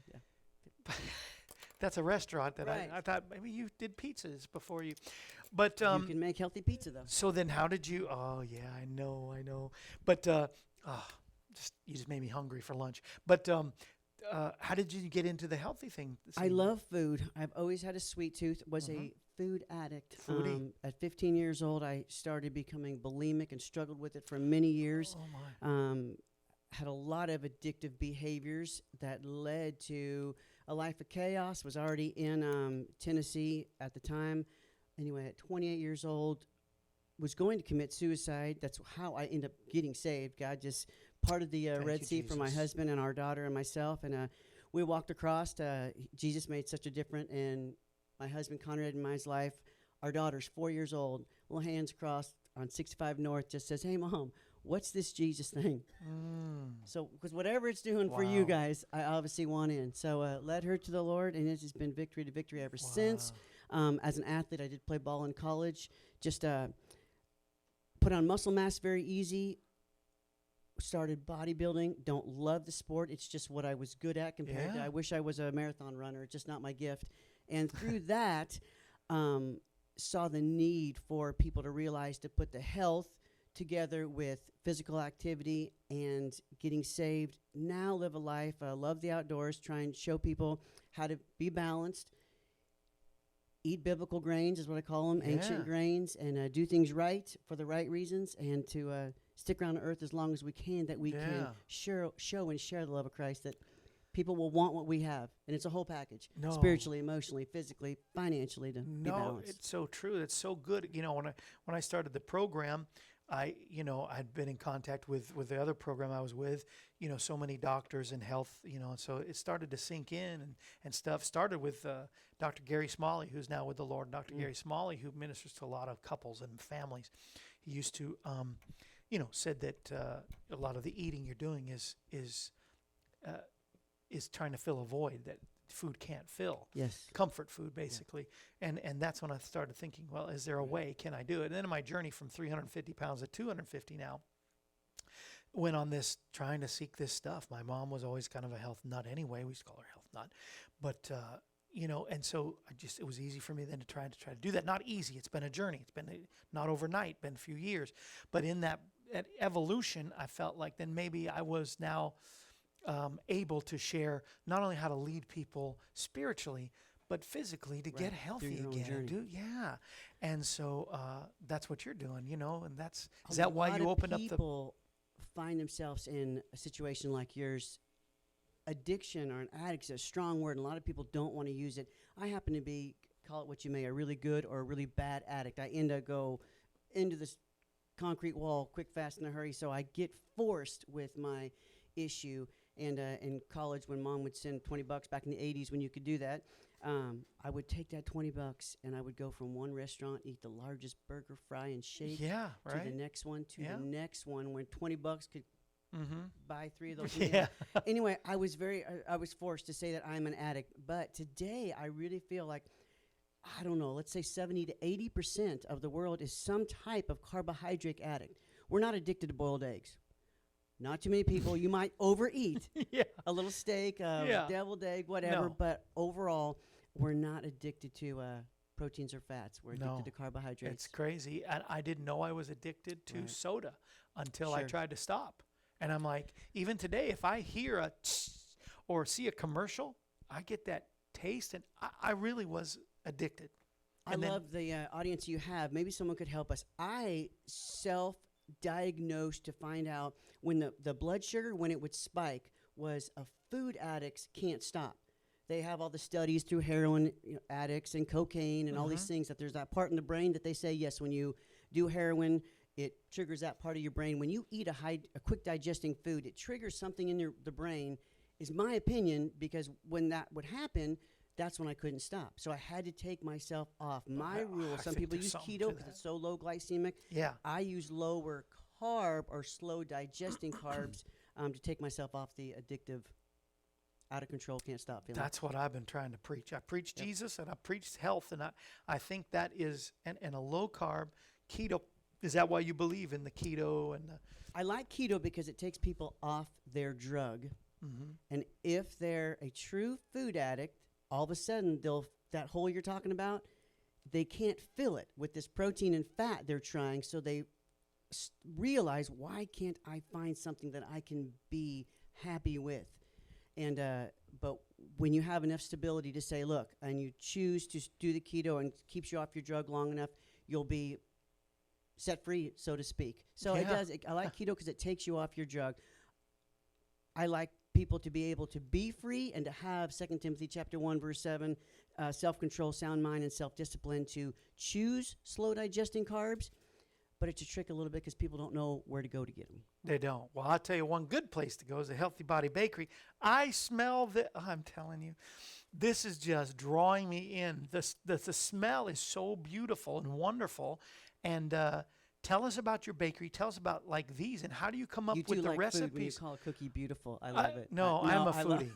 That's a restaurant that Right. I thought maybe you did pizzas before you. But you can make healthy pizza, though. So then how did you, oh, yeah, I know. But you just made me hungry for lunch. But how did you get into the healthy thing? I love food. I've always had a sweet tooth, was a food addict. Foodie. At 15 years old, I started becoming bulimic and struggled with it for many years. Oh, my. Had a lot of addictive behaviors that led to a life of chaos. Was already in Tennessee at the time. Anyway, at 28 years old, was going to commit suicide. That's how I ended up getting saved. God just parted the Red Sea for my husband and our daughter and myself. And we walked across. Jesus made such a difference in my husband Conrad and mine's life. Our daughter's 4 years old. Little hands crossed on 65 North. Just says, "Hey, Mom, what's this Jesus thing?" So, because whatever it's doing for you guys, I obviously want in. So, led her to the Lord, and it's just been victory to victory ever since. As an athlete, I did play ball in college. Just put on muscle mass very easy. Started bodybuilding. Don't love the sport. It's just what I was good at compared to, I wish I was a marathon runner. It's just not my gift. And through that, saw the need for people to realize to put the health together with physical activity and getting saved. Now live a life, love the outdoors, try and show people how to be balanced, eat biblical grains is what I call them, ancient grains, and do things right for the right reasons, and to stick around the earth as long as we can, that we can show and share the love of Christ, that people will want what we have. And it's a whole package, spiritually, emotionally, physically, financially, to be balanced. It's so true. It's so good. You know, when I started the program, I'd been in contact with the other program I was with, so many doctors and health, so it started to sink in and stuff. Started with Dr. Gary Smalley, who's now with the Lord. Dr. Gary Smalley, who ministers to a lot of couples and families. He used to, said that a lot of the eating you're doing is trying to fill a void that food can't fill. Yes. Comfort food, basically. Yeah. And that's when I started thinking, well, is there a way? Can I do it? And then in my journey from 350 pounds to 250 now, went on this, trying to seek this stuff. My mom was always kind of a health nut anyway. We used to call her health nut. But, and so it was easy for me then to try to do that. Not easy. It's been a journey. It's been not overnight, been a few years. But in that evolution, I felt like then maybe I was now able to share not only how to lead people spiritually, but physically to get healthy again. And so that's what you're doing, and is that why you opened up the... People find themselves in a situation like yours. Addiction or an addict is a strong word, and a lot of people don't want to use it. I happen to be, call it what you may, a really good or a really bad addict. I go into this concrete wall quick, fast, in a hurry, so I get forced with my issue. And in college, when Mom would send $20 back in the 80s when you could do that, I would take that $20 and I would go from one restaurant, eat the largest burger, fry, and shake, to the next one, the next one, when $20 could buy 3 of those. Anyway, I was forced to say that I'm an addict. But today, I really feel like, I don't know, let's say 70 to 80% of the world is some type of carbohydrate addict. We're not addicted to boiled eggs. Not too many people. You might overeat a little steak, deviled egg, whatever. But overall, we're not addicted to proteins or fats. We're addicted to carbohydrates. It's crazy. And I didn't know I was addicted to soda until I tried to stop. And I'm like, even today, if I hear a or see a commercial, I get that taste. And I really was addicted. I love the audience you have. Maybe someone could help us. I self-diagnosed to find out when the blood sugar, when it would spike, was a food addicts can't stop. They have all the studies through heroin addicts and cocaine and all these things, that there's that part in the brain that they say, yes, when you do heroin, it triggers that part of your brain. When you eat a quick digesting food, it triggers something in the brain, is my opinion, because when that would happen, that's when I couldn't stop. So I had to take myself off. My rule, some people use keto because it's so low glycemic. Yeah. I use lower carb or slow digesting carbs to take myself off the addictive, out of control, can't stop feeling. That's what I've been trying to preach. I preach Jesus and I preach health, and I think that is, and a low carb, keto, is that why you believe in the keto? I like keto because it takes people off their drug. And if they're a true food addict, all of a sudden, that hole you're talking about, they can't fill it with this protein and fat they're trying, so they realize, why can't I find something that I can be happy with? And but when you have enough stability to say, look, and you choose to do the keto and keeps you off your drug long enough, you'll be set free, so to speak. So it does. I like keto because it takes you off your drug. I like people to be able to be free and to have 2 Timothy chapter 1, verse 7, self-control, sound mind, and self-discipline to choose slow digesting carbs. But it's a trick a little bit because people don't know where to go to get them. They don't. Well, I'll tell you, one good place to go is a Healthy Body Bakery. I smell I'm telling you, this is just drawing me in. The smell is so beautiful and wonderful. And tell us about your bakery. Tell us about like these, and how do you come up with the recipes? Food when you call a cookie beautiful. I love it. No, I'm a foodie.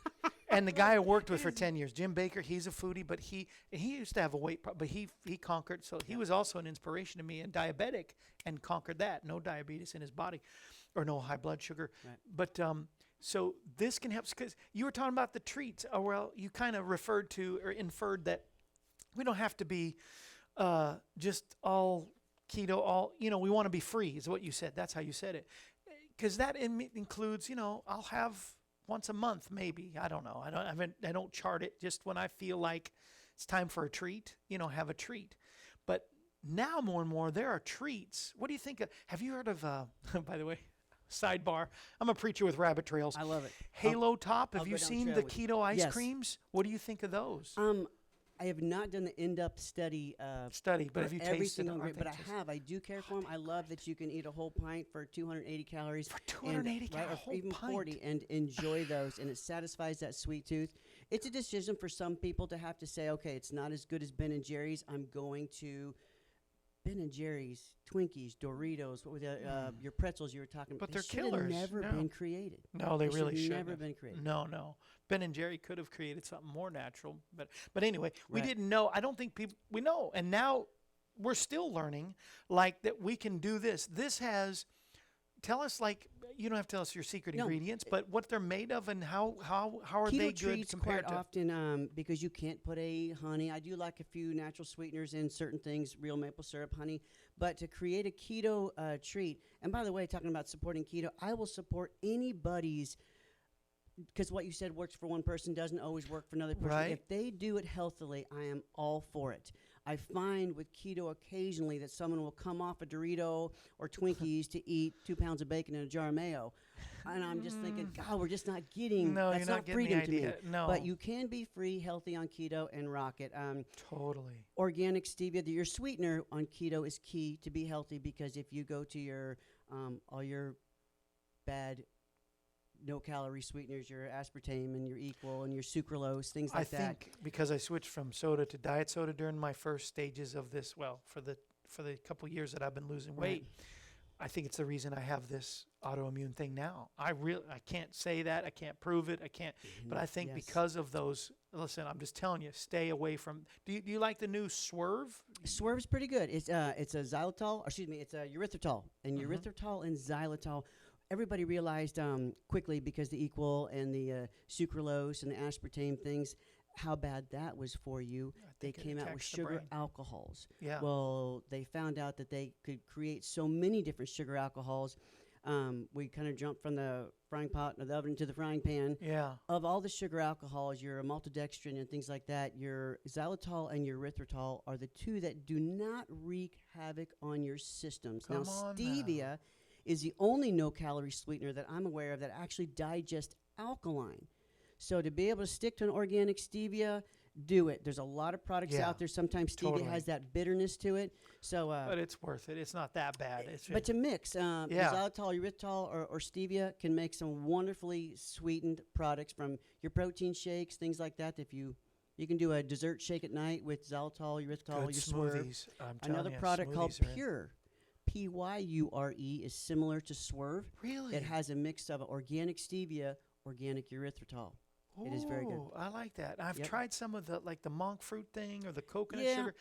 And the guy I worked with for 10 years, Jim Baker, he's a foodie, but he used to have a weight problem, but he conquered. So he was also an inspiration to me, and diabetic, and conquered that. No diabetes in his body, or no high blood sugar. Right. But so this can help, because you were talking about the treats. Oh, well, you kind of referred to or inferred that We don't have to be just all keto, all, we want to be free is what you said. That's how you said it. Because that includes, I'll have once a month, maybe. I don't know. I don't chart it. Just when I feel like it's time for a treat, have a treat. But now more and more, there are treats. What do you think of, have you heard of, by the way, sidebar, I'm a preacher with rabbit trails. I love it. Halo Top, have I'll you go down seen trail the with keto ice Yes. creams? What do you think of those? I have not done the in-depth study But for have you every tasted single them? ingredient, but I have. I do care for them. I love that you can eat a whole pint for 280 calories. For 280 right, a or whole even pint. 40, and enjoy those, and it satisfies that sweet tooth. It's a decision for some people to have to say, okay, it's not as good as Ben and Jerry's. I'm going to Ben and Jerry's, Twinkies, Doritos, what were your pretzels you were talking about? But they're should have killers. never No. been created. No, they really should shouldn't never have. been created. No. Ben and Jerry could have created something more natural, but anyway, we Right. didn't know. I don't think we know, and now we're still learning, like that we can do this. This has. Tell us, like, you don't have to tell us your secret No. ingredients, but what they're made of and how are Keto they good treats compared quite to? often because you can't put a honey. I do like a few natural sweeteners in certain things, real maple syrup, honey. But to create a keto treat, and by the way, talking about supporting keto, I will support anybody's, because what you said works for one person doesn't always work for another person. Right. If they do it healthily, I am all for it. I find with keto occasionally that someone will come off a Dorito or Twinkies to eat 2 pounds of bacon and a jar of mayo. And I'm just thinking, God, we're just not getting, No, that's you're not getting freedom the to me. idea. No. But you can be free, healthy on keto and rock it. Totally. Organic stevia, your sweetener on keto is key to be healthy, because if you go to your all your bad no-calorie sweeteners, your aspartame and your equal and your sucralose, things like I that. think because I switched from soda to diet soda during my first stages of this, for the couple years that I've been losing weight, I think it's the reason I have this autoimmune thing now. I can't say that, I can't prove it, I can't, but I think Yes. because of those. Listen, I'm just telling you, stay away from. Do you like the new Swerve? Swerve's pretty good. It's a xylitol, or excuse me, it's a erythritol, and Mhm. erythritol and xylitol. Everybody realized quickly, because the equal and the sucralose and the aspartame things, how bad that was for you. They think it came out with attacks the sugar brain. alcohols. Yeah. Well, they found out that they could create so many different sugar alcohols. We kind of jumped from the frying pot and the oven to the frying pan. Yeah. Of all the sugar alcohols, your maltodextrin and things like that, your xylitol and your erythritol are the two that do not wreak havoc on your systems. Come now, on stevia is the only no-calorie sweetener that I'm aware of that actually digests alkaline. So to be able to stick to an organic stevia, do it. There's a lot of products Yeah, out there. Sometimes stevia totally. has that bitterness to it. So, But it's worth it. It's not that bad. It's but to mix, Yeah. xylitol, erythritol, or stevia can make some wonderfully sweetened products from your protein shakes, things like that. If you can do a dessert shake at night with xylitol, erythritol, good your Swerve. smoothies. I'm telling Another you, product called smoothies are in. Pure, Pyure, is similar to Swerve. Really? It has a mix of organic stevia, organic erythritol. It is very good. Ooh, I like that. I've Yep. tried some of the monk fruit thing or the coconut Yeah. sugar.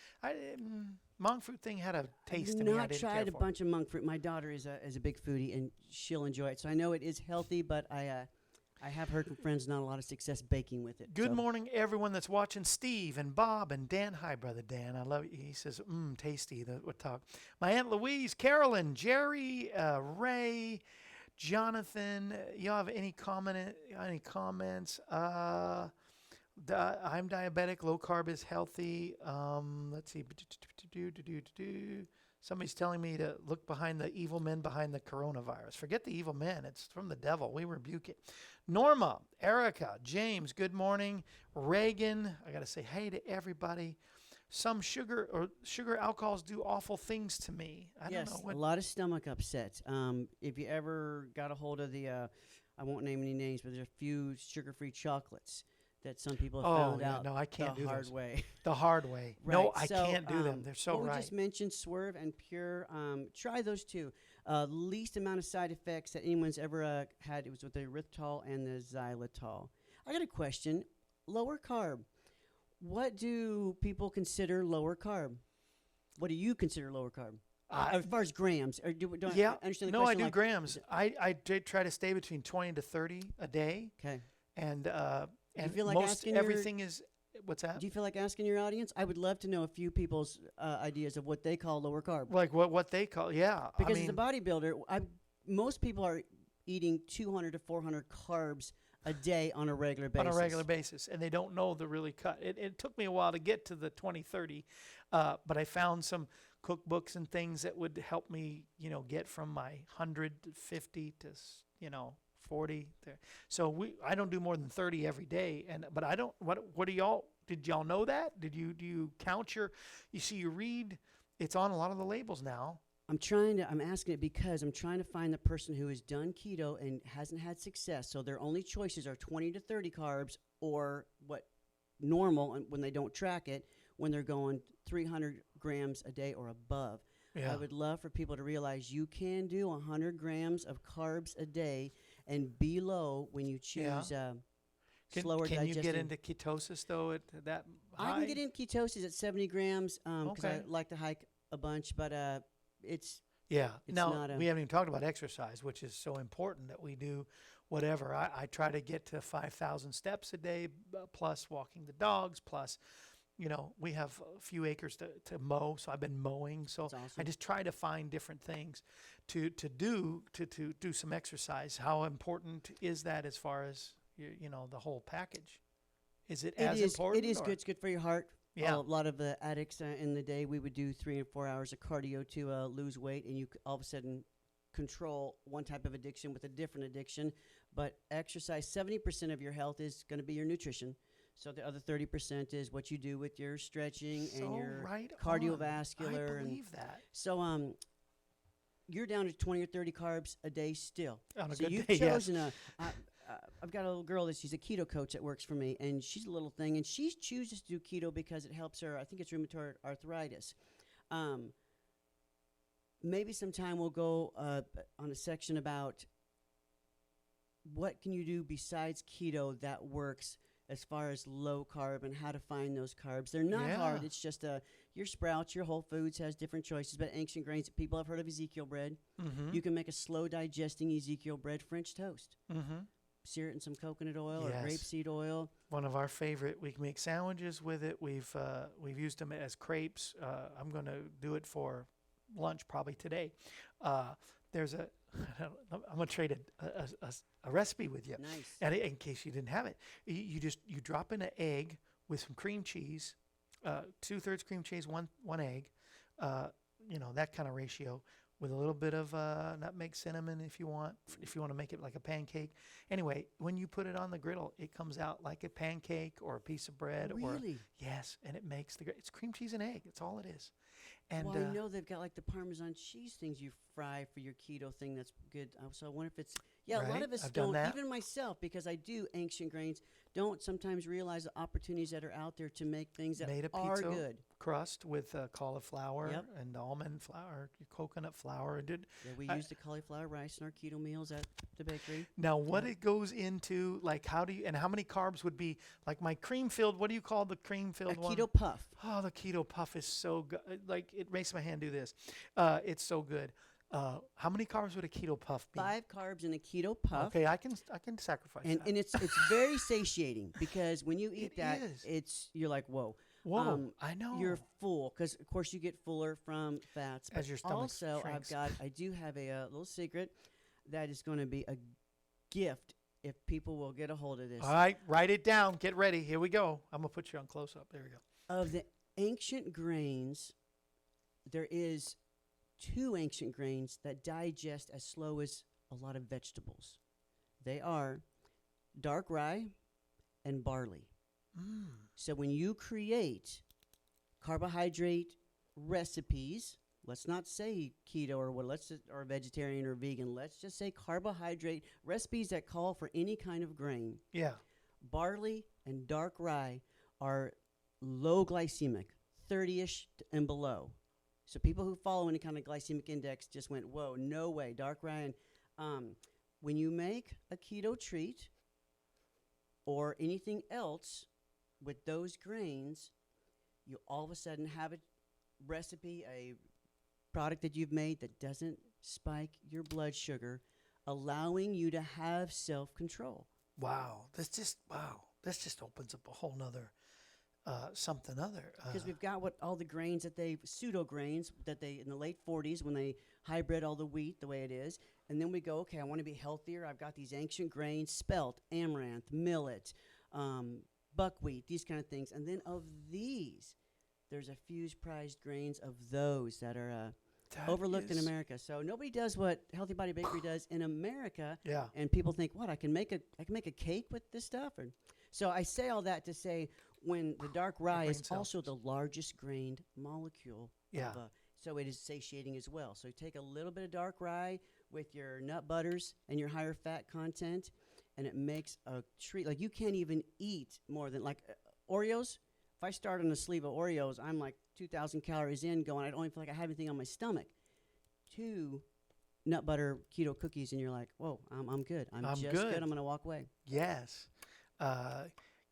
Monk fruit thing had a taste to me. I Not didn't tried care a for. bunch of monk fruit. My daughter is a big foodie, and she'll enjoy it. So I know it is healthy, but I have heard from friends not a lot of success baking with it. Good so. morning, everyone that's watching. Steve and Bob and Dan. Hi, brother Dan. I love you. He says, tasty. That would talk. My Aunt Louise, Carolyn, Jerry, Ray, Jonathan. Y'all have any comments? I'm diabetic. Low carb is healthy. Let's see. Somebody's telling me to look behind the evil men behind the coronavirus. Forget the evil men. It's from the devil. We rebuke it. Norma, Erica, James, good morning. Reagan, I got to say hey to everybody. Some sugar alcohols do awful things to me. I Yes, don't know what. a lot of stomach upsets. If you ever got a hold of the, I won't name any names, but there's a few sugar-free chocolates that some people have found out no, I can't the do hard those. way. The hard way. Right, No, I so, can't do them. They're so what right. we just mentioned, Swerve and Pure, try those two. Least amount of side effects that anyone's ever had, it was with the erythritol and the xylitol. I got a question. Lower carb. What do people consider lower carb? What do you consider lower carb? As far as grams, or do Yeah. I understand the No, I question? do like, grams. I did try to stay between 20 to 30 a day, Okay. and you feel like most asking your- everything is What's that? Do you feel like asking your audience? I would love to know a few people's ideas of what they call lower carb. Like what they call, yeah. Because as a bodybuilder, most people are eating 200 to 400 carbs a day on a regular basis. On a regular basis, and they don't know the really cut. It took me a while to get to the 20-30, but I found some cookbooks and things that would help me, get from my 150 to 40 there. So I don't do more than 30 every day, but I don't. What do y'all? Did y'all know that? Do you count your? You read. It's on a lot of the labels now. I'm asking it because I'm trying to find the person who has done keto and hasn't had success. So their only choices are 20 to 30 carbs or what normal when they don't track it, when they're going 300 grams a day or above. Yeah. I would love for people to realize you can do 100 grams of carbs a day and be low when you choose slower digesting. Can you get into ketosis, though, at that high? I can get in ketosis at 70 grams because Okay. I like to hike a bunch, but it's now not we haven't even talked about exercise, which is so important that we do whatever. I try to get to 5,000 steps a day, plus walking the dogs, plus we have a few acres to mow, so I've been mowing. So awesome. I just try to find different things to do some exercise. How important is that as far as the whole package? Is it as important? It is good. It's good for your heart. Yeah. A lot of the addicts in the day, we would do 3 and 4 hours of cardio to lose weight, and you all of a sudden control one type of addiction with a different addiction. But exercise, 70% of your health is going to be your nutrition. So the other 30% is what you do with your stretching and your cardiovascular. I believe that. So you're down to 20 or 30 carbs a day still. On a so good you've day, chosen I've got a little girl she's a keto coach that works for me, and she's a little thing, and she chooses to do keto because it helps her. I think it's rheumatoid arthritis. Maybe sometime we'll go on a section about what can you do besides keto that works as far as low carb and how to find those carbs. They're not hard. It's just your Sprouts, your Whole Foods has different choices, but ancient grains. People have heard of Ezekiel bread. Mm-hmm. You can make a slow digesting Ezekiel bread French toast. Mm-hmm. Sear it in some coconut oil Yes. or grapeseed oil. One of our favorite. We can make sandwiches with it. We've used them as crepes. I'm going to do it for lunch probably today. There's I'm going to trade a recipe with you. Nice. And in case you didn't have it, you drop in an egg with some cream cheese, 2/3 cream cheese, one egg, that kind of ratio, with a little bit of nutmeg, cinnamon if you want to make it like a pancake. Anyway, when you put it on the griddle, it comes out like a pancake or a piece of bread. Really? Yes, and it makes it's cream cheese and egg. That's all it is. And Well, I know they've got like the Parmesan cheese things you fry for your keto thing. That's good. So I wonder if it's a lot Right, of us I've done don't, that. even myself, because I do ancient grains, don't sometimes realize the opportunities that are out there to make things that made a are pizza good. crust with cauliflower Yep. and almond flour, coconut flour. Yeah, we use the cauliflower rice in our keto meals at the bakery. Now, what it goes into, like, how many carbs would be, like my cream filled, what do you call the cream filled A one? keto puff. Oh, the keto puff is so good. Like, it makes my hand do this. It's so good. How many carbs would a keto puff be? 5 carbs in a keto puff. Okay, I can sacrifice that. And it's very satiating because when you eat It that, is. you're like, whoa. Whoa, I know. You're full because, of course, you get fuller from fats. As your stomach also, shrinks. I do have a little secret that is going to be a gift if people will get a hold of this. All right, write it down. Get ready. Here we go. I'm going to put you on close up. There we go. Of the ancient grains, there is 2 ancient grains that digest as slow as a lot of vegetables. They are dark rye and barley. So when you create carbohydrate recipes, let's not say keto or vegetarian or vegan, let's just say carbohydrate recipes that call for any kind of grain. Yeah. Barley and dark rye are low glycemic, 30-ish and below. So people who follow any kind of glycemic index just went, whoa, no way, dark rye. And when you make a keto treat or anything else with those grains, you all of a sudden have a recipe, a product that you've made that doesn't spike your blood sugar, allowing you to have self-control. Wow. This just opens up a whole nother something other. Because we've got all the grains that pseudo grains that they in the late 40s when they hybrid all the wheat the way it is, and then we go, okay, I want to be healthier. I've got these ancient grains: spelt, amaranth, millet, buckwheat, these kind of things. And then of these, there's a few prized grains of those that are That overlooked in is- America. So nobody does what Healthy Body Bakery does in America. Yeah. And people think, what, I can make a cake with this stuff? So I say all that to say, when the dark rye brain is also cells. the largest grained molecule. Yeah. So it is satiating as well. So you take a little bit of dark rye with your nut butters and your higher fat content, and it makes a treat. Like, you can't even eat more than, like, Oreos. If I start on a sleeve of Oreos, I'm like 2,000 calories in going, I don't even feel like I have anything on my stomach. 2 nut butter keto cookies, and you're like, whoa, I'm good. I'm just good. I'm going to walk away. Yes.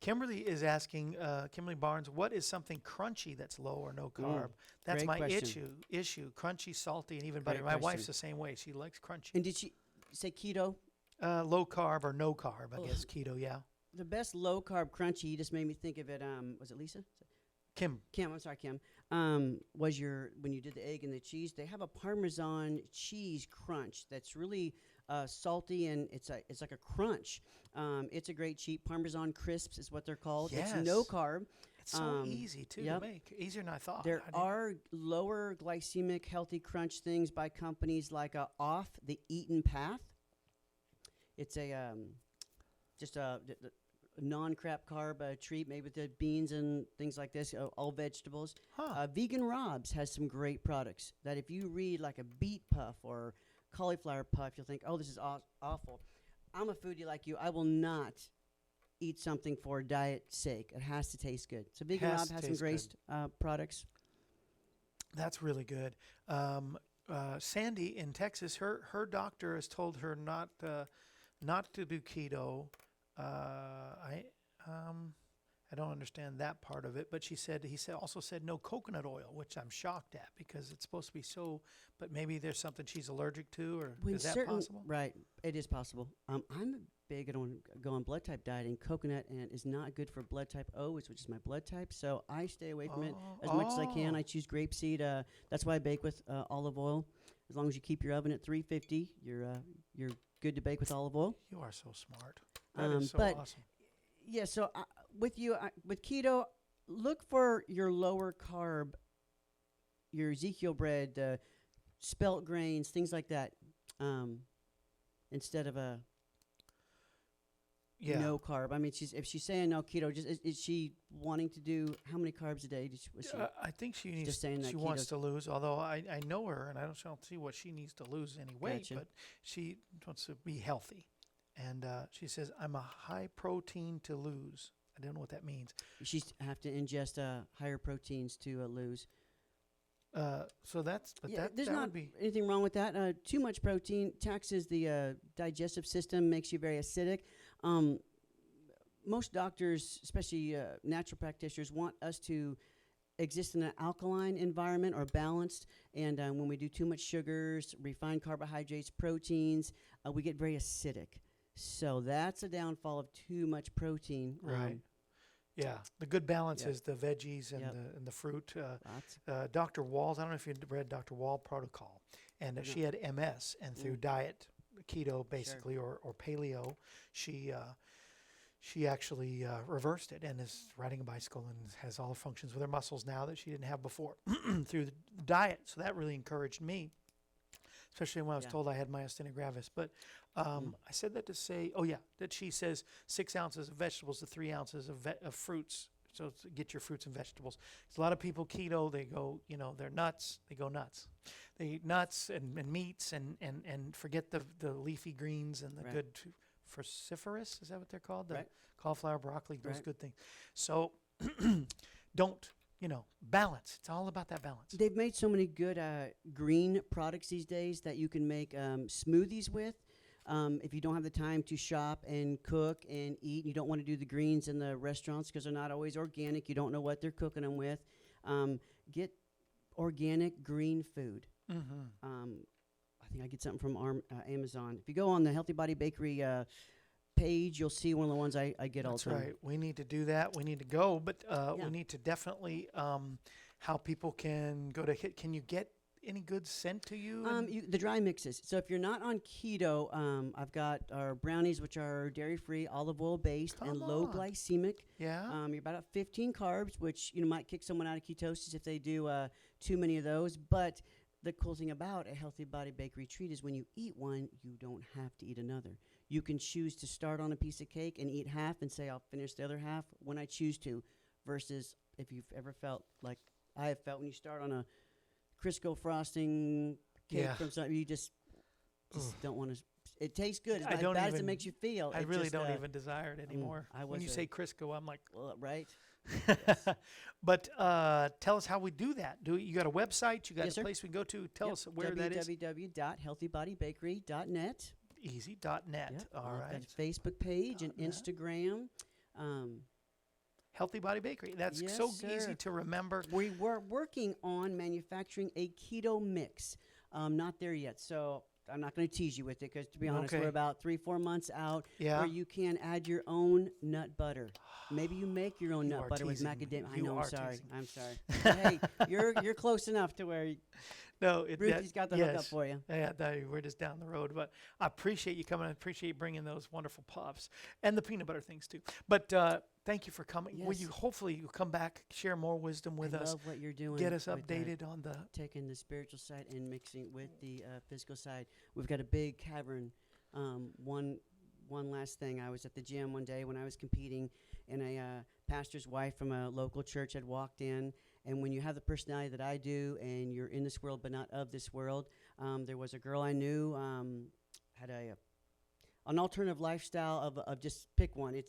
Kimberly is asking, Kimberly Barnes, what is something crunchy that's low or no carb? That's great my question. issue. Crunchy, salty, and even Great butter. My wife's question. the same way. She likes crunchy. And did she say keto? Low carb or no carb, I Oh. guess. Keto, yeah. The best low carb crunchy, you just made me think of it. Was it Lisa? Kim. Kim, I'm sorry, Kim. Was when you did the egg and the cheese? They have a Parmesan cheese crunch that's really salty, and it's like a crunch. It's a great cheap Parmesan crisps is what they're called. It's no Yes. carb. It's so easy, too, yep. to make. Easier than I thought. There I didn't- are lower glycemic healthy crunch things by companies like Off the Eaten Path. It's a just a non-crap carb treat made with the beans and things like this, all vegetables. Huh. Vegan Rob's has some great products that if you read like a beet puff or cauliflower puff, you'll think, oh, this is awful. I'm a foodie like you. I will not eat something for diet's sake. It has to taste good. So Vegan Has Rob to has some taste great products. That's really good. Sandy in Texas, her doctor has told her not to do keto. I don't understand that part of it, but he also said no coconut oil, which I'm shocked at because it's supposed to be so. But maybe there's something she's allergic to, or is that possible? Right, it is possible. I'm big on going blood type dieting. Coconut is not good for blood type O, which is my blood type. So I stay away from it as much as I can. I choose grapeseed. That's why I bake with olive oil. As long as you keep your oven at 350, you're good to bake with olive oil. You are so smart. That is so but awesome. Yeah, so with keto, look for your lower carb, your Ezekiel bread, spelt grains, things like that, instead of a no carb. I mean, if she's saying no keto, is she wanting to do how many carbs a day? I think she needs. just saying that She wants to lose. Although I know her, and I don't see what she needs to lose any weight, Gotcha. but she wants to be healthy. And she says, I'm a high protein to lose. I don't know what that means. She's have to ingest higher proteins to lose. So that's, but Yeah, that, there's that not would be, anything wrong with that. Too much protein taxes the digestive system, makes you very acidic. Most doctors, especially natural practitioners, want us to exist in an alkaline environment or balanced. And when we do too much sugars, refined carbohydrates, proteins, we get very acidic. So that's a downfall of too much protein. right. Yeah. The good balance Yep. is the veggies and Yep. and the fruit. Lots. Dr. Walls, I don't know if you read Dr. Wall protocol, and No. she had MS, and through diet, keto basically, or paleo, she actually reversed it and is riding a bicycle and has all the functions with her muscles now that she didn't have before through the diet. So that really encouraged me, especially when I was Yeah. told I had myasthenia gravis. But I said that to say, that she says 6 ounces of vegetables to 3 ounces of fruits. So to get your fruits and vegetables. 'Cause a lot of people keto, they go, they're nuts. They go nuts. They eat nuts and meats and forget the leafy greens and the Right. good cruciferous. Is that what they're called? The Right. cauliflower, broccoli, those Right. good things. So don't, balance. It's all about that balance. They've made so many good green products these days that you can make smoothies with. If you don't have the time to shop and cook and eat, you don't want to do the greens in the restaurants because they're not always organic. You don't know what they're cooking them with. Get organic green food. I think I get something from Amazon. If you go on the Healthy Body Bakery page, you'll see one of the ones I get all That's the time. right. We need to do that. We need to go, but Yeah. we need to definitely how people can go to hit. Can you get any goods sent to you? The dry mixes. So if you're not on keto, I've got our brownies, which are dairy-free, olive oil based, and low on. glycemic. Yeah. You're about at 15 carbs, which might kick someone out of ketosis if they do too many of those. But the cool thing about a Healthy Body Bakery treat is when you eat one, you don't have to eat another. You can choose to start on a piece of cake and eat half and say, I'll finish the other half when I choose to, versus if you've ever felt like I have felt when you start on a Crisco frosting cake Yeah. from something, you just don't want to. It tastes good. It's I not as don't bad as even- it makes you feel. I It really just, don't even desire it anymore. I When you was say Crisco, I'm like, right. but tell us how we do that. You got a website? You got Yes, a sir. place we can go to? Tell us where that is. www.healthybodybakery.net. Easy.net. Yep. All I've right. got a Facebook page and .net. Instagram. Healthy Body Bakery. That's Yes, so sir. easy to remember. We were working on manufacturing a keto mix. Not there yet, so I'm not going to tease you with it because, to be honest, Okay. we're about 3-4 months out Yeah. where you can add your own nut butter. Maybe you make your own You nut are butter with teasing. macadamia. I You know. are I'm sorry. teasing. I'm sorry. But hey, you're close enough to where No, Ruthie's got the hookup for you. Yeah, we're just down the road. But I appreciate you coming. I appreciate bringing those wonderful puffs and the peanut butter things too. But thank you for coming. Will Yes. you hopefully you come back, share more wisdom with I us, love what you're doing. get us with that. updated on the. Taking the spiritual side and mixing with the physical side. We've got a big cavern. One last thing. I was at the gym one day when I was competing, and a pastor's wife from a local church had walked in. And when you have the personality that I do, and you're in this world but not of this world, there was a girl I knew had an alternative lifestyle of just pick one.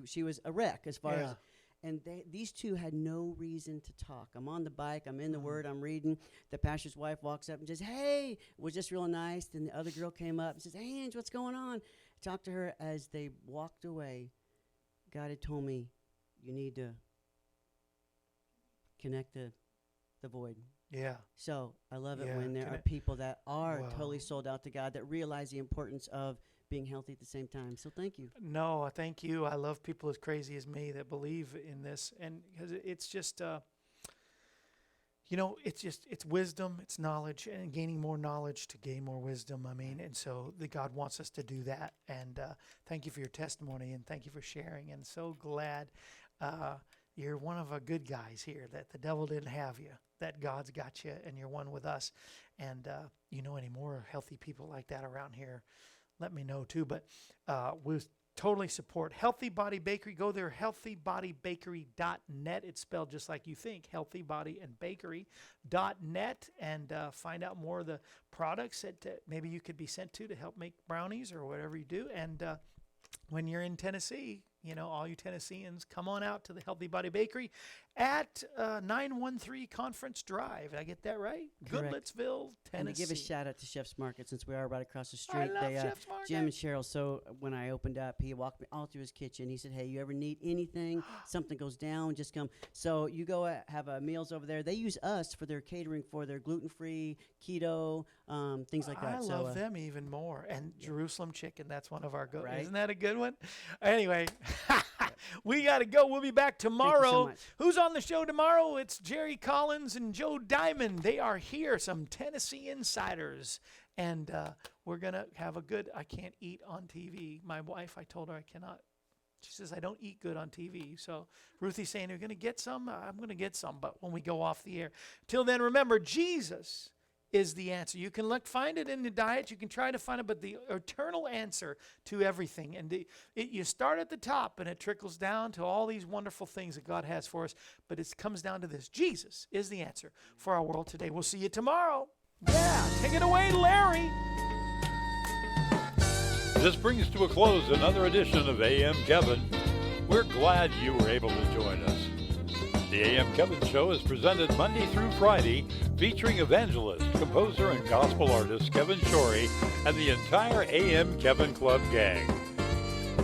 She was a wreck as far as. And these two had no reason to talk. I'm on the bike. I'm in the Word. I'm reading. The pastor's wife walks up and says, "Hey," it was just real nice. Then the other girl came up and says, "Hey, Ange, what's going on?" I talked to her as they walked away. God had told me, you need to connect the void. Yeah. So I love it Yeah, when there are connect- people that are Wow. totally sold out to God, that realize the importance of being healthy at the same time. So thank you. No, thank you. I love people as crazy as me that believe in this, and because it's just, it's wisdom, it's knowledge, and gaining more knowledge to gain more wisdom. I mean, and so God wants us to do that. And thank you for your testimony, and thank you for sharing. And so glad you're one of our good guys here. That the devil didn't have you. That God's got you, and you're one with us. And any more healthy people like that around here, let me know too. But we'll totally support Healthy Body Bakery. Go there, healthybodybakery.net. It's spelled just like you think, Healthy Body and Bakery.net, and find out more of the products that maybe you could be sent to help make brownies or whatever you do. And when you're in Tennessee, all you Tennesseans, come on out to the Healthy Body Bakery at 913 Conference Drive. Did I get that right? Correct. Goodlettsville, Tennessee. And to give a shout out to Chef's Market, since we are right across the street. I love They, Chef's Market. Jim and Cheryl. So when I opened up, he walked me all through his kitchen. He said, "Hey, you ever need anything? Something goes down, just come." So you go have meals over there. They use us for their catering for their gluten-free, keto, things like that. I so, love them even more. And Jerusalem chicken, that's one of our go. Right. Isn't that a good one? Anyway, we got to go. We'll be back tomorrow. much. Who's on the show tomorrow? It's Jerry Collins and Joe Diamond. They are here, some Tennessee insiders. And we're going to have a good, I can't eat on TV. My wife, I told her I cannot. She says, I don't eat good on TV. So Ruthie's saying, you're going to get some? I'm going to get some, but when we go off the air. Till then, remember, Jesus is the answer. You can find it in the diet. You can try to find it, but the eternal answer to everything. And you start at the top, and it trickles down to all these wonderful things that God has for us. But it comes down to this. Jesus is the answer for our world today. We'll see you tomorrow. Yeah, take it away, Larry. This brings to a close another edition of AM Kevin. We're glad you were able to join us. The AM Kevin Show is presented Monday through Friday, featuring evangelist, composer, and gospel artist Kevin Shorey and the entire AM Kevin Club gang.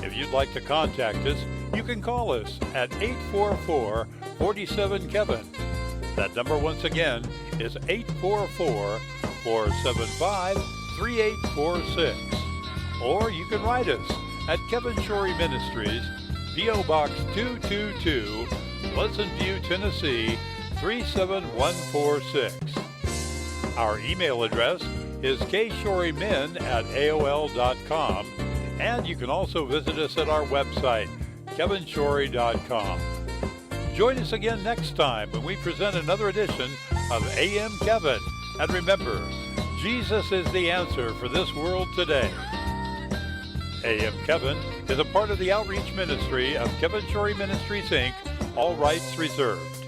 If you'd like to contact us, you can call us at 844-47-KEVIN. That number once again is 844-475-3846. Or you can write us at Kevin Shorey Ministries, P.O. Box 222, Pleasant View, Tennessee 37146. Our email address is kshorymen@aol.com, and you can also visit us at our website, kevinshorey.com. Join us again next time when we present another edition of AM Kevin. And remember, Jesus is the answer for this world today. AM Kevin is a part of the outreach ministry of Kevin Shorey Ministries, Inc., all rights reserved.